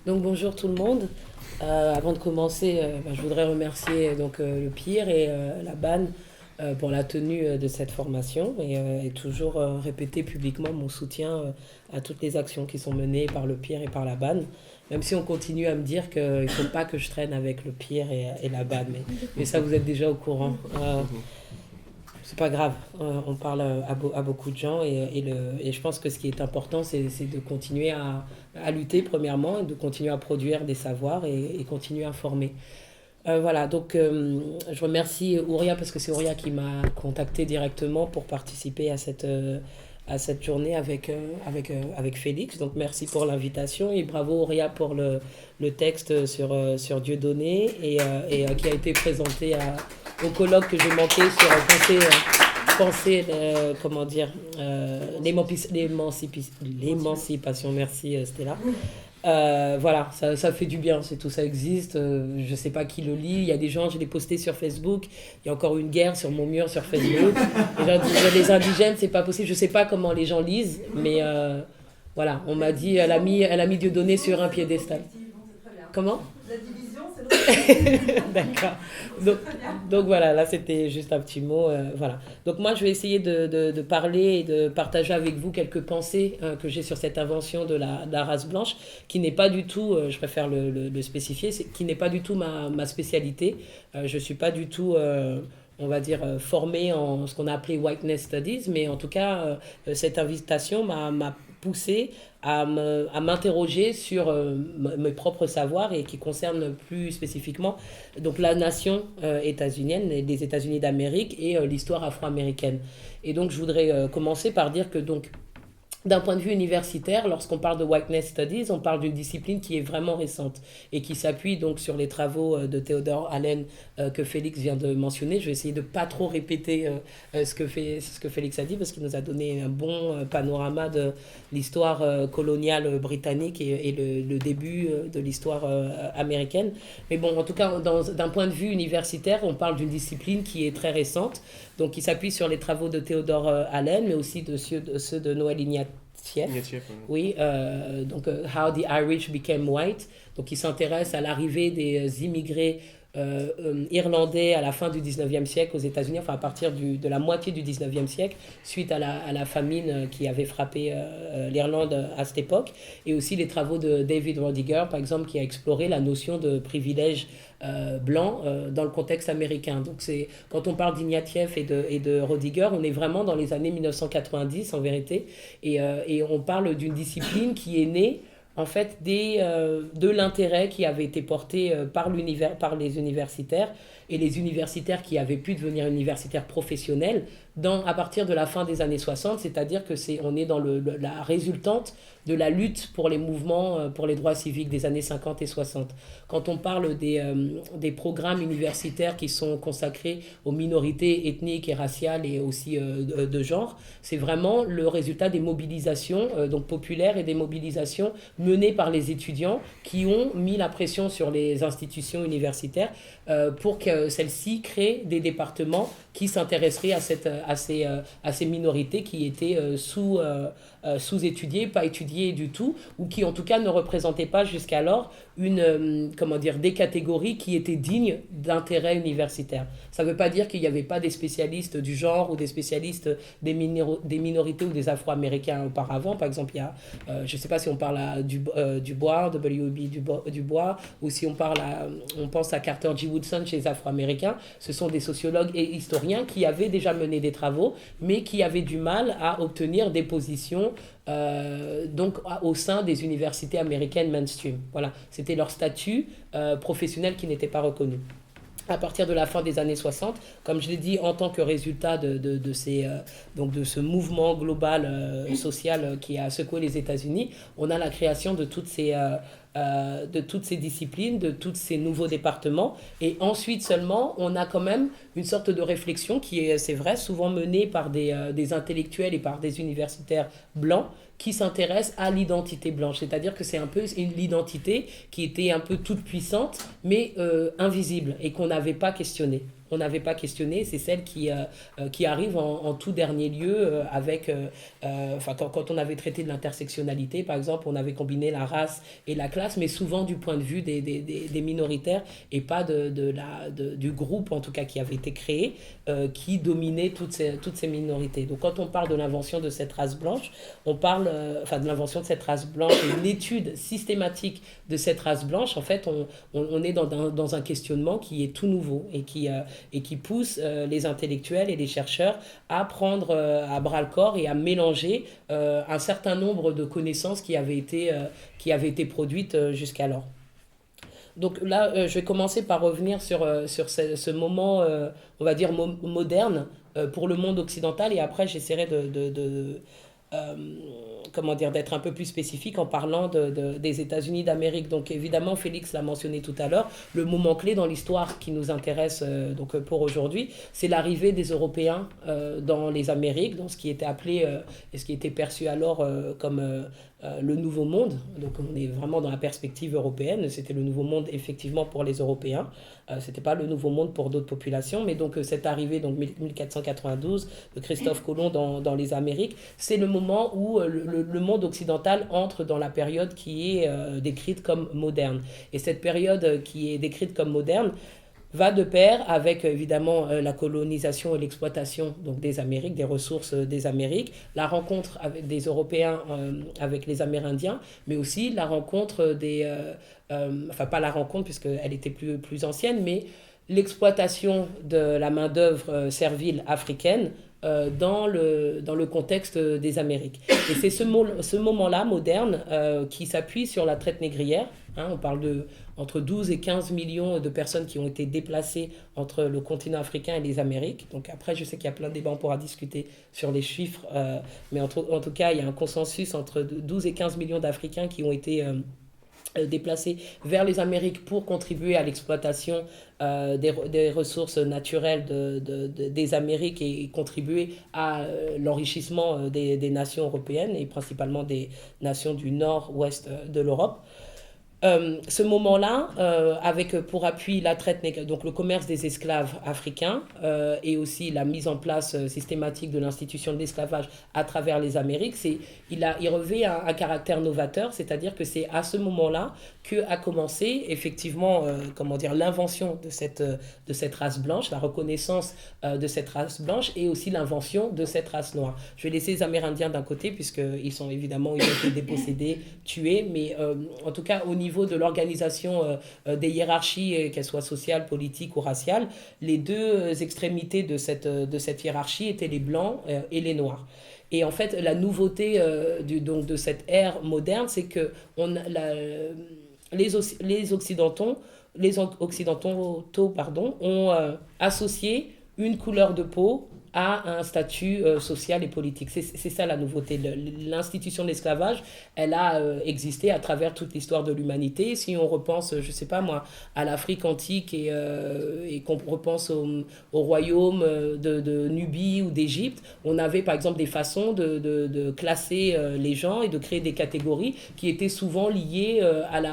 S3: Donc bonjour tout le monde. Avant de commencer, je voudrais remercier le PIR et la BAN pour la tenue de cette formation et toujours répéter publiquement mon soutien à toutes les actions qui sont menées par le PIR et par la BAN, même si on continue à me dire qu'il ne faut pas que je traîne avec le PIR et la BAN, mais ça vous êtes déjà au courant. C'est pas grave, on parle à beaucoup de gens et je pense que ce qui est important, c'est de continuer à lutter premièrement, de continuer à produire des savoirs et continuer à former. Voilà, donc je remercie Ouria parce que c'est Ouria qui m'a contacté directement pour participer à cette journée avec Félix. Donc merci pour l'invitation et bravo Ouria pour le texte sur Dieudonné et qui a été présenté au colloque que j'ai manqué sur penser l'émancipation. Merci Stella. Voilà, ça fait du bien, c'est tout, ça existe. Je sais pas qui le lit. Il y a des gens, je l'ai posté sur Facebook. Il y a encore une guerre sur mon mur sur Facebook. Les indigènes, c'est pas possible. Je sais pas comment les gens lisent, mais voilà, on m'a dit, elle a mis Dieudonné sur un piédestal. Comment ? La division, c'est D'accord. Donc voilà, là c'était juste un petit mot. Voilà. Donc moi je vais essayer de parler et de partager avec vous quelques pensées que j'ai sur cette invention de la race blanche, qui n'est pas du tout, je préfère le spécifier, qui n'est pas du tout ma spécialité. Je ne suis pas du tout... on va dire, formée en ce qu'on a appelé Whiteness Studies, mais en tout cas, cette invitation m'a poussé à m'interroger sur mes propres savoirs et qui concernent plus spécifiquement donc, la nation états-unienne, les États-Unis d'Amérique et l'histoire afro-américaine. Et donc, je voudrais commencer par dire que donc, d'un point de vue universitaire, lorsqu'on parle de Whiteness Studies, on parle d'une discipline qui est vraiment récente et qui s'appuie donc sur les travaux de Theodore Allen que Félix vient de mentionner. Je vais essayer de ne pas trop répéter ce que Félix a dit parce qu'il nous a donné un bon panorama de l'histoire coloniale britannique et le début de l'histoire américaine. Mais bon, en tout cas, d'un point de vue universitaire, on parle d'une discipline qui est très récente, donc qui s'appuie sur les travaux de Theodore Allen, mais aussi de ceux de Noël Ignatieff. Oui, donc How the Irish Became White, donc il s'intéresse à l'arrivée des immigrés irlandais à la fin du 19e siècle aux États-Unis, enfin à partir de la moitié du 19e siècle, suite à la famine qui avait frappé l'Irlande à cette époque, et aussi les travaux de David Rodiger, par exemple, qui a exploré la notion de privilège blanc dans le contexte américain. Donc quand on parle d'Ignatieff et de Rodiger, on est vraiment dans les années 1990 en vérité, et on parle d'une discipline qui est née en fait, de l'intérêt qui avait été porté par les universitaires et les universitaires qui avaient pu devenir universitaires professionnels à partir de la fin des années 60, c'est-à-dire on est dans la résultante de la lutte pour les mouvements pour les droits civiques des années 50 et 60. Quand on parle des programmes universitaires qui sont consacrés aux minorités ethniques et raciales et aussi de genre, c'est vraiment le résultat des mobilisations donc populaires et des mobilisations menées par les étudiants qui ont mis la pression sur les institutions universitaires pour que celles-ci créent des départements qui s'intéresseraient à ces minorités qui étaient sous-étudiées, pas étudiées du tout, ou qui en tout cas ne représentaient pas jusqu'alors des catégories qui étaient dignes d'intérêt universitaire. Ça ne veut pas dire qu'il n'y avait pas des spécialistes du genre ou des spécialistes des minorités ou des Afro-Américains auparavant. Par exemple, il y a, je ne sais pas si on parle du Bois, W.E.B. Du Bois, ou si on pense à Carter G. Woodson chez les Afro-Américains. Ce sont des sociologues et historiens qui avaient déjà mené des travaux, mais qui avaient du mal à obtenir des positions au sein des universités américaines mainstream. Voilà, c'était leur statut professionnel qui n'était pas reconnu. À partir de la fin des années 60, comme je l'ai dit, en tant que résultat de ce mouvement global social qui a secoué les États-Unis, on a la création de toutes ces disciplines, de tous ces nouveaux départements. Et ensuite seulement, on a quand même une sorte de réflexion qui est, c'est vrai, souvent menée par des intellectuels et par des universitaires blancs qui s'intéressent à l'identité blanche. C'est-à-dire que c'est un peu l'identité qui était un peu toute puissante, mais invisible et qu'on n'avait pas questionnée. On n'avait pas questionné, c'est celle qui arrive en tout dernier lieu quand on avait traité de l'intersectionnalité, par exemple, on avait combiné la race et la classe, mais souvent du point de vue des minoritaires et pas du groupe, en tout cas, qui avait été créé, qui dominait toutes ces minorités. Donc quand on parle de l'invention de cette race blanche, on parle de l'invention de cette race blanche et une étude systématique de cette race blanche. En fait, on est dans un questionnement qui est tout nouveau et qui pousse les intellectuels et les chercheurs à prendre à bras-le-corps et à mélanger un certain nombre de connaissances qui avaient été produites jusqu'alors. Donc là, je vais commencer par revenir sur ce moment, on va dire, moderne pour le monde occidental, et après j'essaierai d'être un peu plus spécifique en parlant des États-Unis d'Amérique. Donc évidemment, Félix l'a mentionné tout à l'heure, le moment clé dans l'histoire qui nous intéresse pour aujourd'hui, c'est l'arrivée des Européens dans les Amériques, dans ce qui était appelé et ce qui était perçu alors comme le Nouveau Monde. Donc on est vraiment dans la perspective européenne, c'était le Nouveau Monde effectivement pour les Européens, c'était pas le Nouveau Monde pour d'autres populations, mais donc cette arrivée, donc 1492, de Christophe Colomb dans les Amériques, c'est le moment où le monde occidental entre dans la période qui est décrite comme moderne. Et cette période qui est décrite comme moderne va de pair avec évidemment la colonisation et l'exploitation donc des Amériques, des ressources des Amériques, la rencontre avec des Européens avec les Amérindiens, mais aussi la rencontre pas la rencontre puisqu'elle était plus ancienne, mais l'exploitation de la main-d'œuvre servile africaine dans le contexte des Amériques. Et c'est ce moment-là, moderne, qui s'appuie sur la traite négrière. On parle entre 12 et 15 millions de personnes qui ont été déplacées entre le continent africain et les Amériques. Donc après, je sais qu'il y a plein de débats, on pourra discuter sur les chiffres, mais en tout cas, il y a un consensus entre 12 et 15 millions d'Africains qui ont été déplacés vers les Amériques pour contribuer à l'exploitation des ressources naturelles des Amériques et contribuer à l'enrichissement des nations européennes et principalement des nations du nord-ouest de l'Europe. Ce moment-là, avec pour appui la traite, donc le commerce des esclaves africains et aussi la mise en place systématique de l'institution de l'esclavage à travers les Amériques, il revêt un caractère novateur, c'est-à-dire que c'est à ce moment-là qu'a commencé effectivement l'invention de cette race blanche, la reconnaissance de cette race blanche et aussi l'invention de cette race noire. Je vais laisser les Amérindiens d'un côté puisqu'ils ont été dépossédés, tués, mais en tout cas au niveau de l'organisation des hiérarchies, qu'elles soient sociales, politiques ou raciales, les deux extrémités de cette hiérarchie étaient les blancs et les noirs. Et en fait, la nouveauté de cette ère moderne, c'est que les Occidentaux ont associé une couleur de peau à un statut social et politique. C'est ça la nouveauté. L'institution de l'esclavage, elle a existé à travers toute l'histoire de l'humanité. Si on repense, je ne sais pas moi, à l'Afrique antique et qu'on repense au royaume de Nubie ou d'Égypte, on avait par exemple des façons de classer les gens et de créer des catégories qui étaient souvent liées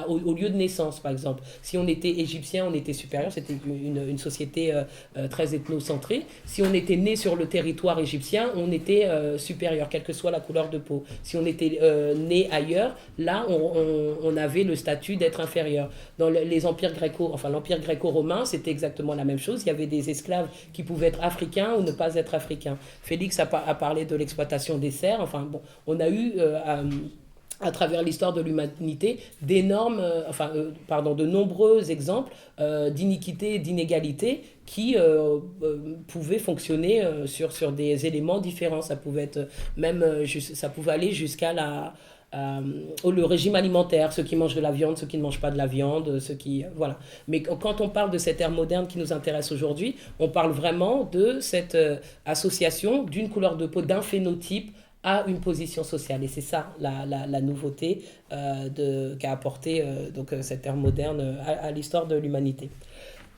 S3: au lieu de naissance, par exemple. Si on était égyptien, on était supérieur, c'était une société très ethnocentrée. Si on était né sur le territoire égyptien, on était supérieur, quelle que soit la couleur de peau. Si on était né ailleurs, là, on avait le statut d'être inférieur. Dans les empires l'empire gréco-romain, c'était exactement la même chose. Il y avait des esclaves qui pouvaient être africains ou ne pas être africains. Félix a parlé de l'exploitation des serfs. Enfin, bon, on a eu... à travers l'histoire de l'humanité, de nombreux exemples d'iniquité et d'inégalité qui pouvaient fonctionner sur des éléments différents. Ça pouvait être ça pouvait aller jusqu'à le régime alimentaire, ceux qui mangent de la viande, ceux qui ne mangent pas de la viande, voilà. Mais quand on parle de cette ère moderne qui nous intéresse aujourd'hui, on parle vraiment de cette association d'une couleur de peau, d'un phénotype à une position sociale. Et c'est ça la nouveauté qu'a apporté cette ère moderne à l'histoire de l'humanité.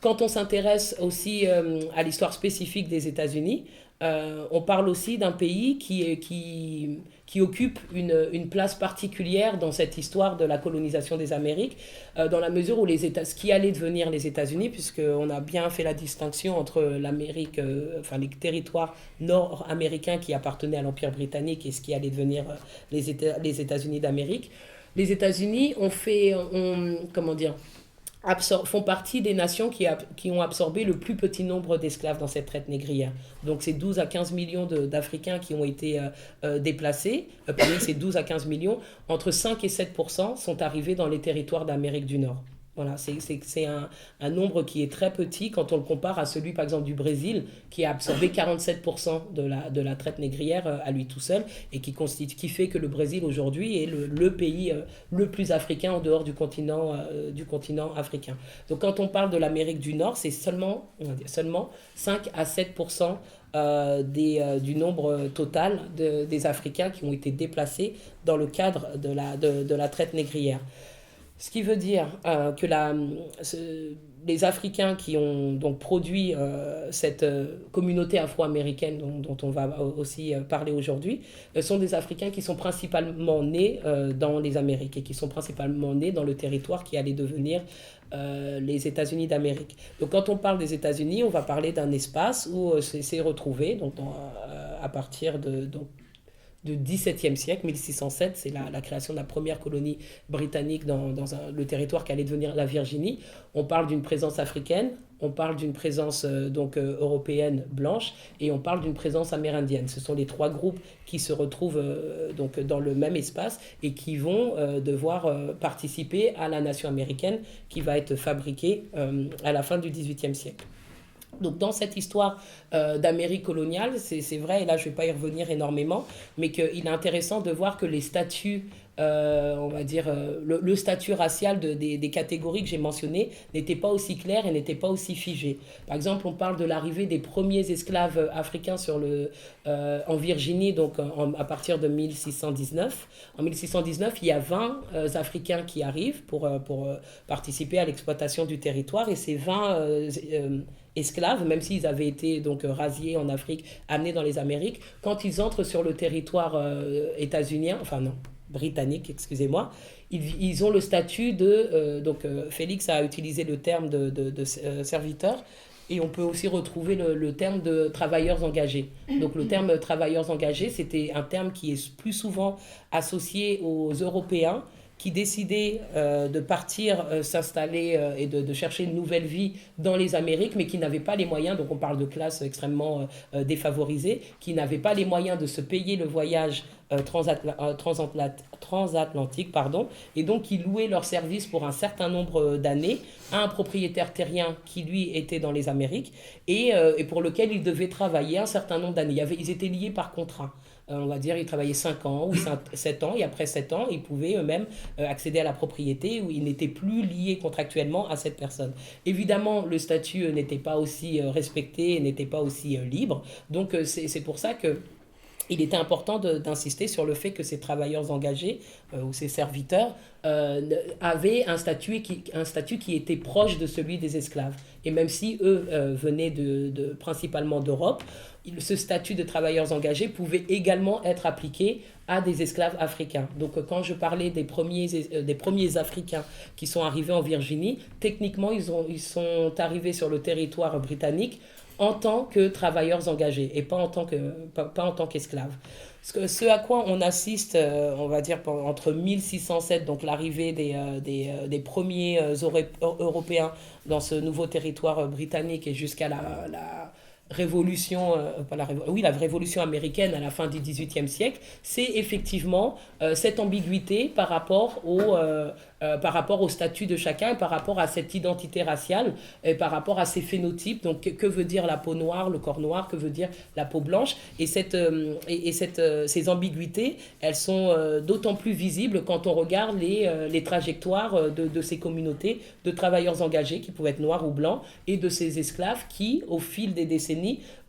S3: Quand on s'intéresse aussi à l'histoire spécifique des États-Unis, on parle aussi d'un pays qui occupe une place particulière dans cette histoire de la colonisation des Amériques, dans la mesure où ce qui allait devenir les États-Unis, puisqu'on a bien fait la distinction entre l'Amérique, les territoires nord-américains qui appartenaient à l'Empire britannique et ce qui allait devenir les États-Unis d'Amérique. Les États-Unis font partie des nations qui ont absorbé le plus petit nombre d'esclaves dans cette traite négrière. Donc c'est 12 à 15 millions d'Africains qui ont été déplacés. Parmi ces 12 à 15 millions, entre 5 et 7% sont arrivés dans les territoires d'Amérique du Nord. Voilà, c'est un nombre qui est très petit quand on le compare à celui, par exemple, du Brésil, qui a absorbé 47% de la traite négrière à lui tout seul, et qui fait que le Brésil, aujourd'hui, est le pays le plus africain en dehors du continent africain. Donc, quand on parle de l'Amérique du Nord, c'est seulement 5 à 7% du nombre total des Africains qui ont été déplacés dans le cadre de la traite négrière. Ce qui veut dire que les Africains qui ont donc produit cette communauté afro-américaine dont on va aussi parler aujourd'hui, sont des Africains qui sont principalement nés dans les Amériques et qui sont principalement nés dans le territoire qui allait devenir les États-Unis d'Amérique. Donc quand on parle des États-Unis, on va parler d'un espace où c'est retrouvé à partir du XVIIe siècle, 1607, c'est la création de la première colonie britannique dans le territoire qui allait devenir la Virginie. On parle d'une présence africaine, on parle d'une présence européenne blanche, et on parle d'une présence amérindienne. Ce sont les trois groupes qui se retrouvent dans le même espace et qui vont devoir participer à la nation américaine qui va être fabriquée à la fin du XVIIIe siècle. Donc dans cette histoire d'Amérique coloniale, c'est vrai, et là je ne vais pas y revenir énormément, mais qu'il est intéressant de voir que les statuts, le statut racial des catégories que j'ai mentionnées n'était pas aussi clair et n'était pas aussi figé. Par exemple, on parle de l'arrivée des premiers esclaves africains en Virginie, donc à partir de 1619. En 1619, il y a 20 Africains qui arrivent pour participer à l'exploitation du territoire, et ces 20 esclaves, même s'ils avaient été donc rasiés en Afrique, amenés dans les Amériques, quand ils entrent sur le territoire britannique, excusez-moi, ils ont le statut Félix a utilisé le terme de serviteur, et on peut aussi retrouver le terme de travailleurs engagés. Donc le terme travailleurs engagés, c'était un terme qui est plus souvent associé aux Européens qui décidaient de partir s'installer et de chercher une nouvelle vie dans les Amériques, mais qui n'avaient pas les moyens, donc on parle de classes extrêmement défavorisées, qui n'avaient pas les moyens de se payer le voyage transatlantique, pardon, et donc qui louaient leurs services pour un certain nombre d'années à un propriétaire terrien qui lui était dans les Amériques et pour lequel ils devaient travailler un certain nombre d'années. Ils étaient liés par contrat. On va dire, ils travaillaient 5 ans ou 7 ans, et après 7 ans, ils pouvaient eux-mêmes accéder à la propriété où ils n'étaient plus liés contractuellement à cette personne. Évidemment, le statut n'était pas aussi respecté, n'était pas aussi libre, donc c'est pour ça que il était important d'insister sur le fait que ces travailleurs engagés ou ces serviteurs avaient un statut qui était proche de celui des esclaves. Et même si eux venaient principalement d'Europe, ce statut de travailleurs engagés pouvait également être appliqué à des esclaves africains. Donc quand je parlais des premiers Africains qui sont arrivés en Virginie, techniquement ils sont arrivés sur le territoire britannique en tant que travailleurs engagés et pas en tant qu'esclaves. Ce à quoi on assiste, on va dire, entre 1607, donc l'arrivée des premiers Européens dans ce nouveau territoire britannique et jusqu'à la révolution, la révolution américaine à la fin du XVIIIe siècle, c'est effectivement cette ambiguïté par rapport au statut de chacun et par rapport à cette identité raciale et par rapport à ces phénotypes. Donc, que veut dire la peau noire, le corps noir, que veut dire la peau blanche, et ces ambiguïtés, elles sont d'autant plus visibles quand on regarde les trajectoires de ces communautés de travailleurs engagés qui pouvaient être noirs ou blancs et de ces esclaves qui, au fil des décennies,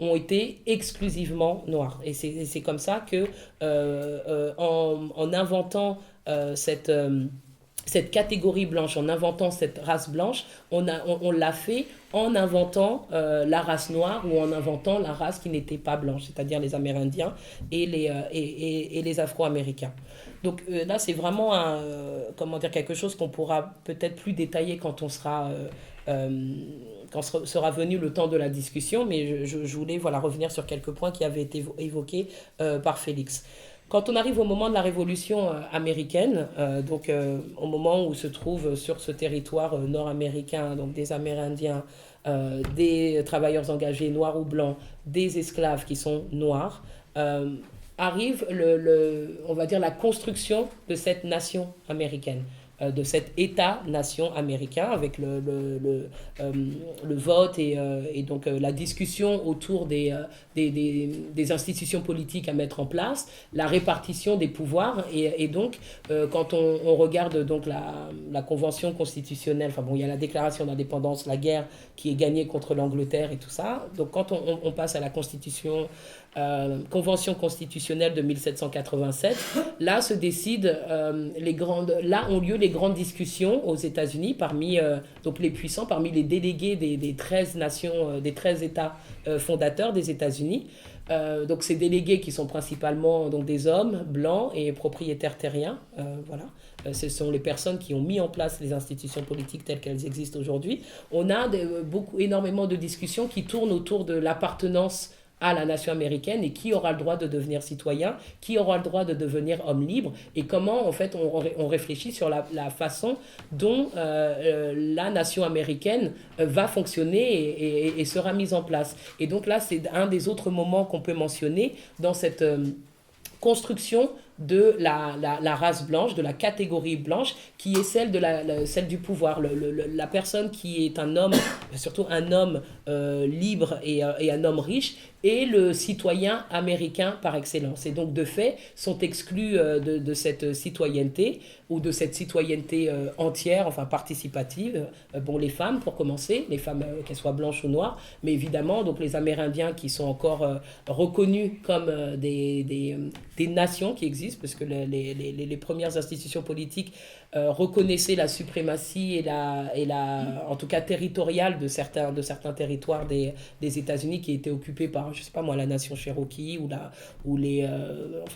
S3: ont été exclusivement noirs. Et c'est comme ça que, en inventant cette catégorie blanche, en inventant cette race blanche, on l'a fait en inventant la race noire ou en inventant la race qui n'était pas blanche, c'est-à-dire les Amérindiens et les Afro-Américains. Donc là, c'est vraiment quelque chose qu'on pourra peut-être plus détailler quand sera venu le temps de la discussion, mais je voulais revenir sur quelques points qui avaient été évoqués par Félix. Quand on arrive au moment de la Révolution américaine, au moment où se trouvent sur ce territoire nord-américain, donc des Amérindiens, des travailleurs engagés noirs ou blancs, des esclaves qui sont noirs, arrive on va dire la construction de cette nation américaine, de cet État-nation américain avec le vote et donc la discussion autour des institutions politiques à mettre en place, la répartition des pouvoirs et donc quand on regarde donc la convention constitutionnelle, il y a la déclaration d'indépendance, la guerre qui est gagnée contre l'Angleterre et tout ça, donc quand on passe à la convention constitutionnelle de 1787, là se décident là ont lieu les grandes discussions aux États-Unis parmi donc les puissants, parmi les délégués des 13 nations, des 13 États fondateurs des États-Unis. Donc ces délégués qui sont principalement donc des hommes blancs et propriétaires terriens, ce sont les personnes qui ont mis en place les institutions politiques telles qu'elles existent aujourd'hui. On a énormément de discussions qui tournent autour de l'appartenance à la nation américaine et qui aura le droit de devenir citoyen, qui aura le droit de devenir homme libre et comment en fait on réfléchit sur la façon dont la nation américaine va fonctionner et sera mise en place. Et donc là, c'est un des autres moments qu'on peut mentionner dans cette construction de la race blanche, de la catégorie blanche, qui est celle du pouvoir. La personne qui est un homme, surtout un homme libre et un homme riche, est le citoyen américain par excellence. Et donc, de fait, sont exclus de cette citoyenneté, ou de cette citoyenneté entière, participative. Les femmes, pour commencer, les femmes, qu'elles soient blanches ou noires, mais évidemment, donc les Amérindiens qui sont encore reconnus comme des nations qui existent, parce que les premières institutions politiques reconnaissaient la suprématie et la en tout cas territoriale de certains territoires des États-Unis qui étaient occupés par, je sais pas moi, la nation Cherokee ou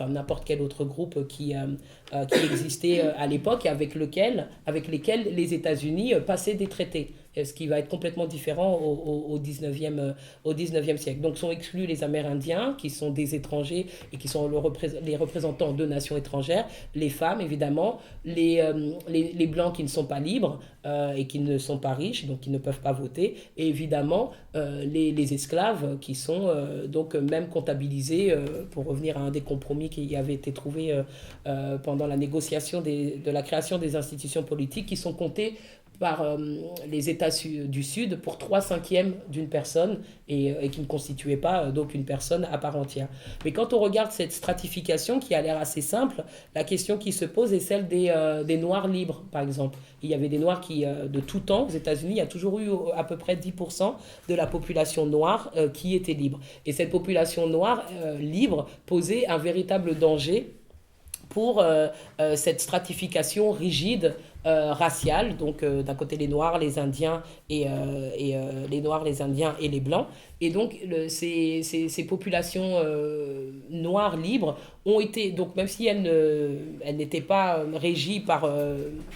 S3: n'importe quel autre groupe qui existait à l'époque et avec lesquels les États-Unis passaient des traités. ce qui va être complètement différent au 19e siècle. Donc sont exclus les Amérindiens, qui sont des étrangers et qui sont les représentants de nations étrangères, les femmes évidemment, les Blancs qui ne sont pas libres et qui ne sont pas riches, donc qui ne peuvent pas voter, et évidemment les esclaves qui sont donc même comptabilisés, pour revenir à un des compromis qui avait été trouvé pendant la négociation de la création des institutions politiques, qui sont comptés par les États du Sud pour 3/5 d'une personne et qui ne constituait pas donc une personne à part entière. Mais quand on regarde cette stratification qui a l'air assez simple, la question qui se pose est celle des Noirs libres, par exemple. Il y avait des Noirs qui, de tout temps, aux États-Unis, il y a toujours eu à peu près 10% de la population noire qui était libre. Et cette population noire libre posait un véritable danger pour cette stratification rigide raciale, donc d'un côté les Noirs, les Indiens et les Noirs, les Indiens et les Blancs. Et donc ces populations noires libres ont été, donc même si elles n'étaient pas régies par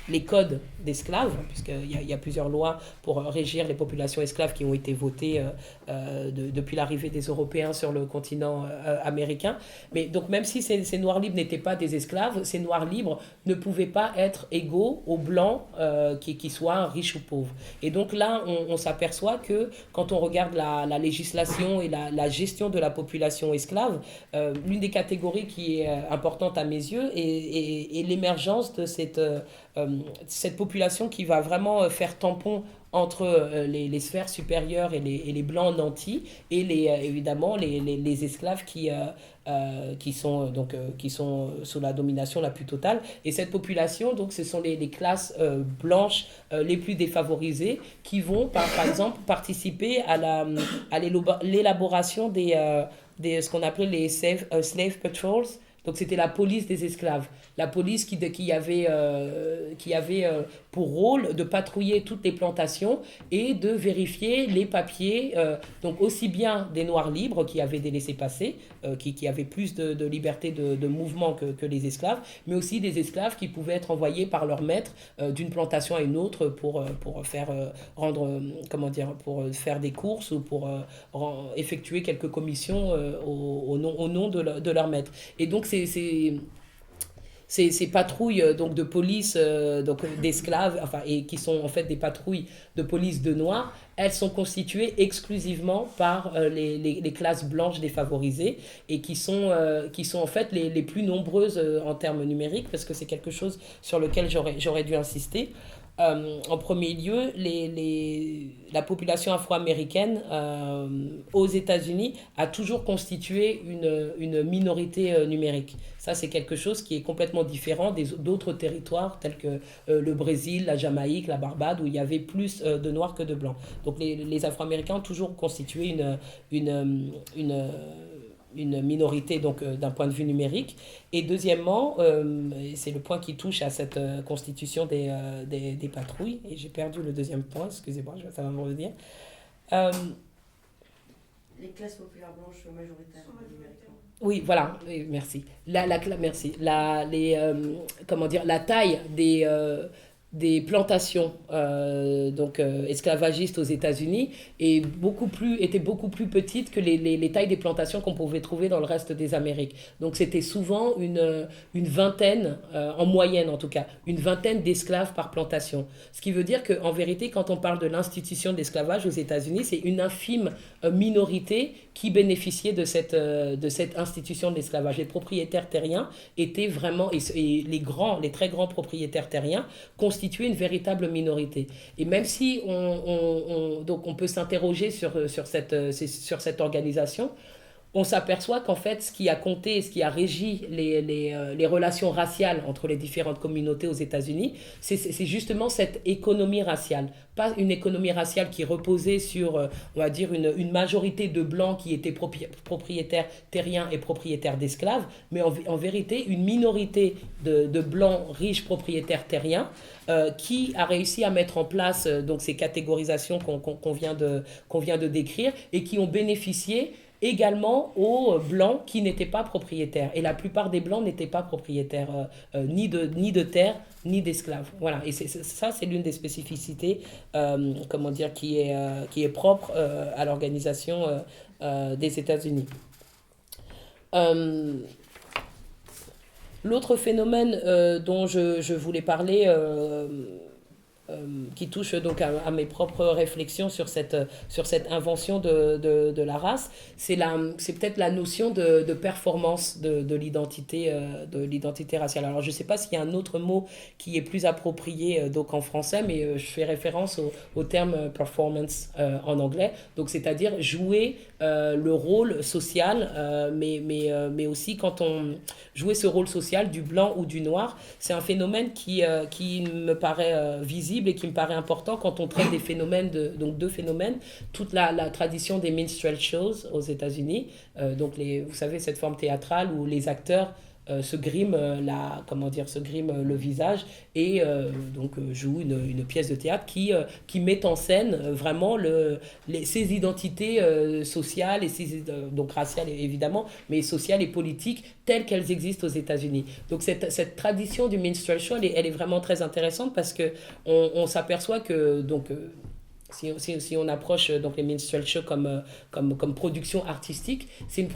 S3: les codes d'esclaves, puisqu'il y a plusieurs lois pour régir les populations esclaves qui ont été votées depuis l'arrivée des Européens sur le continent américain. Mais donc même si ces Noirs libres n'étaient pas des esclaves, ces Noirs libres ne pouvaient pas être égaux aux Blancs qui soient riches ou pauvres. Et donc là, on s'aperçoit que quand on regarde la législation et la gestion de la population esclave, l'une des catégories qui est importante à mes yeux est l'émergence de cette population qui va vraiment faire tampon entre les sphères supérieures et les blancs nantis et évidemment les esclaves qui sont sous la domination la plus totale. Et cette population, donc, ce sont les classes blanches les plus défavorisées qui vont, par exemple, participer à l'élaboration des ce qu'on appelait les slave patrols. Donc c'était la police des esclaves, la police qui avait pour rôle de patrouiller toutes les plantations et de vérifier les papiers, donc aussi bien des Noirs libres qui avaient des laissez-passer, qui avaient plus de liberté de mouvement que les esclaves, mais aussi des esclaves qui pouvaient être envoyés par leur maître d'une plantation à une autre pour faire pour faire des courses ou pour effectuer quelques commissions au nom de leur maître. Et donc ces patrouilles donc de police donc d'esclaves, et qui sont en fait des patrouilles de police de noirs, elles sont constituées exclusivement par les classes blanches défavorisées et qui sont en fait les plus nombreuses en termes numériques, parce que c'est quelque chose sur lequel j'aurais dû insister. En premier lieu, la population afro-américaine aux États-Unis a toujours constitué une minorité numérique. Ça, c'est quelque chose qui est complètement différent d'autres territoires tels que le Brésil, la Jamaïque, la Barbade, où il y avait plus de Noirs que de Blancs. Donc les Afro-Américains ont toujours constitué une minorité donc d'un point de vue numérique. Et deuxièmement, c'est le point qui touche à cette constitution des patrouilles, et j'ai perdu le deuxième point, excusez-moi, ça va me revenir.
S4: Les classes populaires blanches majoritaires numériquement.
S3: Oui, voilà, oui, merci. Merci. La taille des plantations esclavagistes aux États-Unis était beaucoup plus petite que les tailles des plantations qu'on pouvait trouver dans le reste des Amériques. Donc c'était souvent une vingtaine, en moyenne en tout cas, une vingtaine d'esclaves par plantation. Ce qui veut dire qu'en vérité, quand on parle de l'institution de l'esclavage aux États-Unis, c'est une infime minorité qui bénéficiait de cette institution de l'esclavage. Les propriétaires terriens étaient vraiment, et les très grands propriétaires terriens constituaient une véritable minorité. Et même si on peut s'interroger sur cette organisation, on s'aperçoit qu'en fait, ce qui a compté, ce qui a régi les relations raciales entre les différentes communautés aux États-Unis, c'est justement cette économie raciale. Pas une économie raciale qui reposait sur, on va dire, une majorité de Blancs qui étaient propriétaires terriens et propriétaires d'esclaves, mais en vérité, une minorité de Blancs riches propriétaires terriens qui a réussi à mettre en place donc ces catégorisations qu'on vient de décrire et qui ont bénéficié également aux blancs qui n'étaient pas propriétaires. Et la plupart des blancs n'étaient pas propriétaires ni de terre, ni d'esclaves. Voilà, et ça, c'est l'une des spécificités qui est propre à l'organisation des États-Unis. L'autre phénomène dont je voulais parler, qui touche donc à mes propres réflexions sur cette invention de la race, c'est peut-être la notion de performance de l'identité raciale. Alors je ne sais pas s'il y a un autre mot qui est plus approprié donc en français, mais je fais référence au terme performance en anglais, donc c'est-à-dire jouer le rôle social, mais aussi quand on jouait ce rôle social du blanc ou du noir. C'est un phénomène qui me paraît visible et qui me paraît important quand on traite des phénomènes, deux phénomènes, toute la tradition des minstrel shows aux États-Unis, vous savez, cette forme théâtrale où les acteurs se griment le visage et jouent une pièce de théâtre qui met en scène vraiment ces identités sociales et donc raciales évidemment, mais sociales et politiques telles qu'elles existent aux États-Unis. Donc cette tradition du minstrel show, elle est vraiment très intéressante parce que on s'aperçoit que si on approche donc les minstrel shows comme production artistique, c'est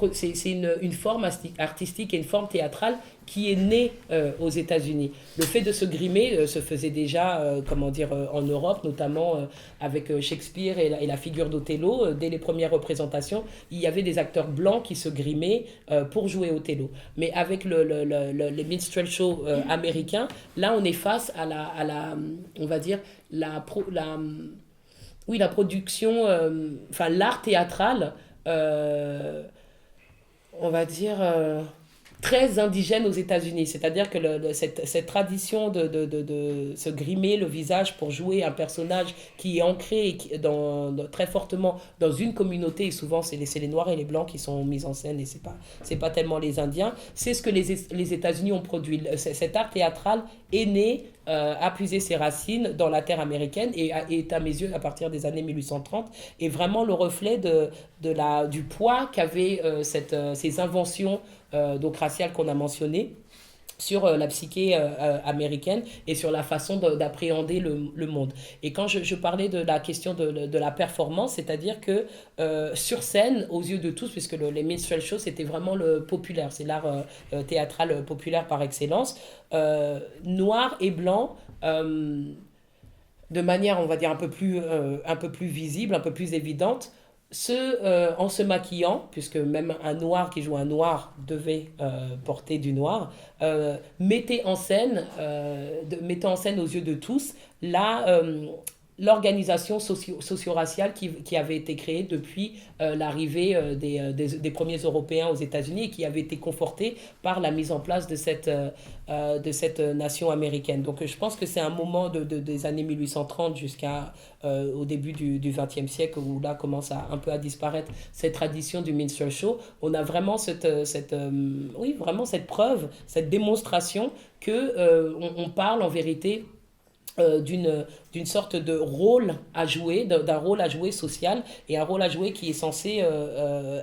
S3: une forme artistique et une forme théâtrale qui est née aux États-Unis. Le fait de se grimer se faisait déjà en Europe, notamment avec Shakespeare et la figure d'Othello. Dès les premières représentations, il y avait des acteurs blancs qui se grimaient pour jouer Othello. Mais avec les minstrel shows américains, là on est face à la production, l'art théâtral, très indigène aux États-Unis. C'est-à-dire que cette tradition de se grimer le visage pour jouer un personnage qui est ancré très fortement dans une communauté, et souvent c'est les Noirs et les Blancs qui sont mis en scène, et c'est pas tellement les Indiens, c'est ce que les États-Unis ont produit. Cet art théâtral est né, a puisé ses racines dans la terre américaine et est à mes yeux, à partir des années 1830, est vraiment le reflet du poids qu'avaient ces inventions raciales qu'on a mentionnées sur la psyché américaine et sur la façon d'appréhender le monde. Et quand je parlais de la question de la performance, c'est-à-dire que sur scène, aux yeux de tous, puisque les minstrel shows, c'était vraiment le populaire, c'est l'art théâtral populaire par excellence, noir et blanc, de manière, on va dire, un peu plus visible, un peu plus évidente, en se maquillant, puisque même un noir qui joue un noir devait porter du noir, mettait en scène aux yeux de tous l'organisation socio-raciale qui avait été créée depuis l'arrivée des premiers Européens aux États-Unis et qui avait été confortée par la mise en place de cette nation américaine. Donc je pense que c'est un moment des années 1830 au début du XXe siècle où là commence un peu à disparaître cette tradition du minstrel show. On a vraiment vraiment cette preuve, cette démonstration que on parle en vérité d'une sorte de rôle à jouer, d'un rôle à jouer social, et un rôle à jouer qui est censé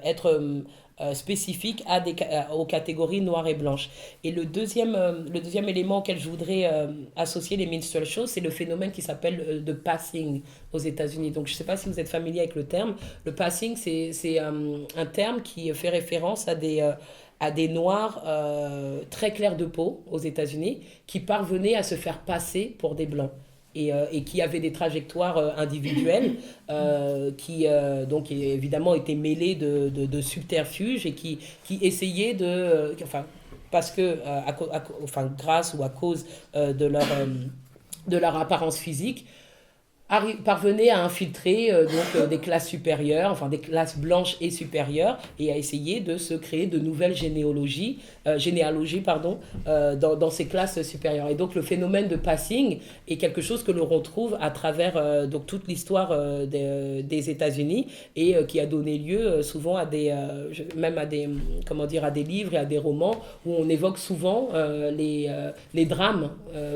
S3: être spécifique aux catégories noires et blanches. Et le deuxième élément auquel je voudrais associer les minstrel shows, c'est le phénomène qui s'appelle de passing aux États-Unis. Donc je ne sais pas si vous êtes familier avec le terme. Le passing, c'est un terme qui fait référence à des Noirs très clairs de peau aux États-Unis qui parvenaient à se faire passer pour des Blancs et qui avaient des trajectoires individuelles qui donc évidemment étaient mêlées de subterfuges et qui essayaient parce que grâce ou à cause de leur apparence physique, parvenait à infiltrer des classes supérieures, des classes blanches et supérieures, et à essayer de se créer de nouvelles généalogies dans ces classes supérieures. Et donc le phénomène de passing est quelque chose que l'on retrouve à travers toute l'histoire des États-Unis et qui a donné lieu souvent à des livres et à des romans où on évoque souvent les drames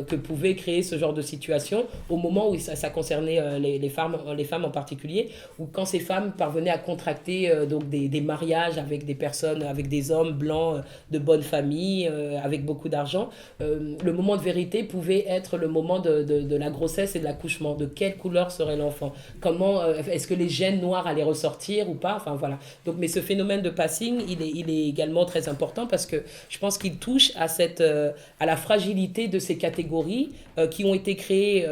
S3: que pouvait créer ce genre de situation au moment où ça concernait concernait les femmes en particulier, où quand ces femmes parvenaient à contracter donc des mariages avec des personnes, avec des hommes blancs de bonne famille, avec beaucoup d'argent, le moment de vérité pouvait être le moment de la grossesse et de l'accouchement. De quelle couleur serait l'enfant? Comment, est-ce que les gènes noirs allaient ressortir ou pas? Enfin voilà. Donc, mais ce phénomène de passing, il est également très important parce que je pense qu'il touche à la fragilité de ces catégories qui ont été créées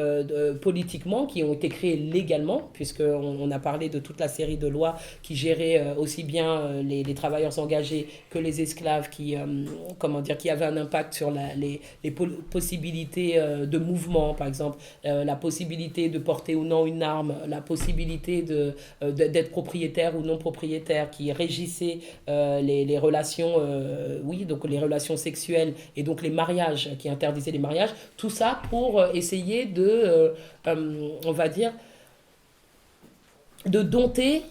S3: politiquement, qui ont été créées légalement, puisqu'on a parlé de toute la série de lois qui géraient aussi bien les travailleurs engagés que les esclaves qui avaient un impact sur les possibilités de mouvement, par exemple, la possibilité de porter ou non une arme, la possibilité d'être propriétaire ou non propriétaire, qui régissaient les relations, donc les relations sexuelles et donc les mariages, qui interdisaient les mariages, tout ça pour essayer on va dire, de dompter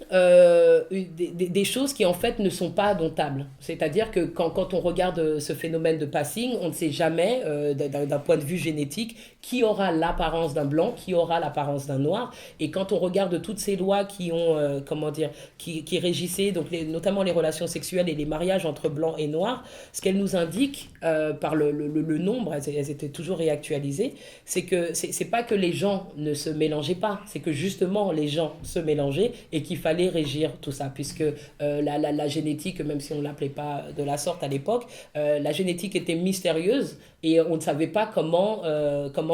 S3: des choses qui en fait ne sont pas domptables. C'est-à-dire que quand on regarde ce phénomène de passing, on ne sait jamais d'un point de vue génétique qui aura l'apparence d'un blanc, qui aura l'apparence d'un noir. Et quand on regarde toutes ces lois qui ont qui régissaient donc notamment les relations sexuelles et les mariages entre blancs et noirs, ce qu'elles nous indiquent par le nombre, elles étaient toujours réactualisées, c'est que c'est pas que les gens ne se mélangeaient pas, c'est que justement les gens se mélangeaient et qu'il fallait régir tout ça, puisque la génétique, même si on ne l'appelait pas de la sorte à l'époque, la génétique était mystérieuse et on ne savait pas comment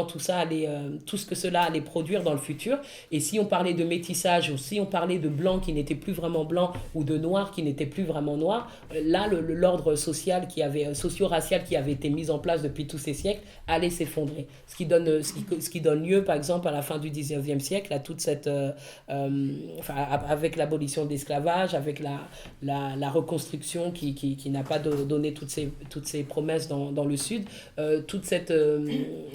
S3: tout ça allait, tout ce que cela allait produire dans le futur. Et si on parlait de métissage ou si on parlait de blanc qui n'était plus vraiment blanc ou de noir qui n'était plus vraiment noir, là l'ordre social socio-racial qui avait été mis en place depuis tous ces siècles allait s'effondrer. Ce qui donne lieu, par exemple, à la fin du 19e siècle, à toute cette avec l'abolition de l'esclavage, avec la reconstruction qui n'a pas donné toutes ces promesses dans le Sud, toute cette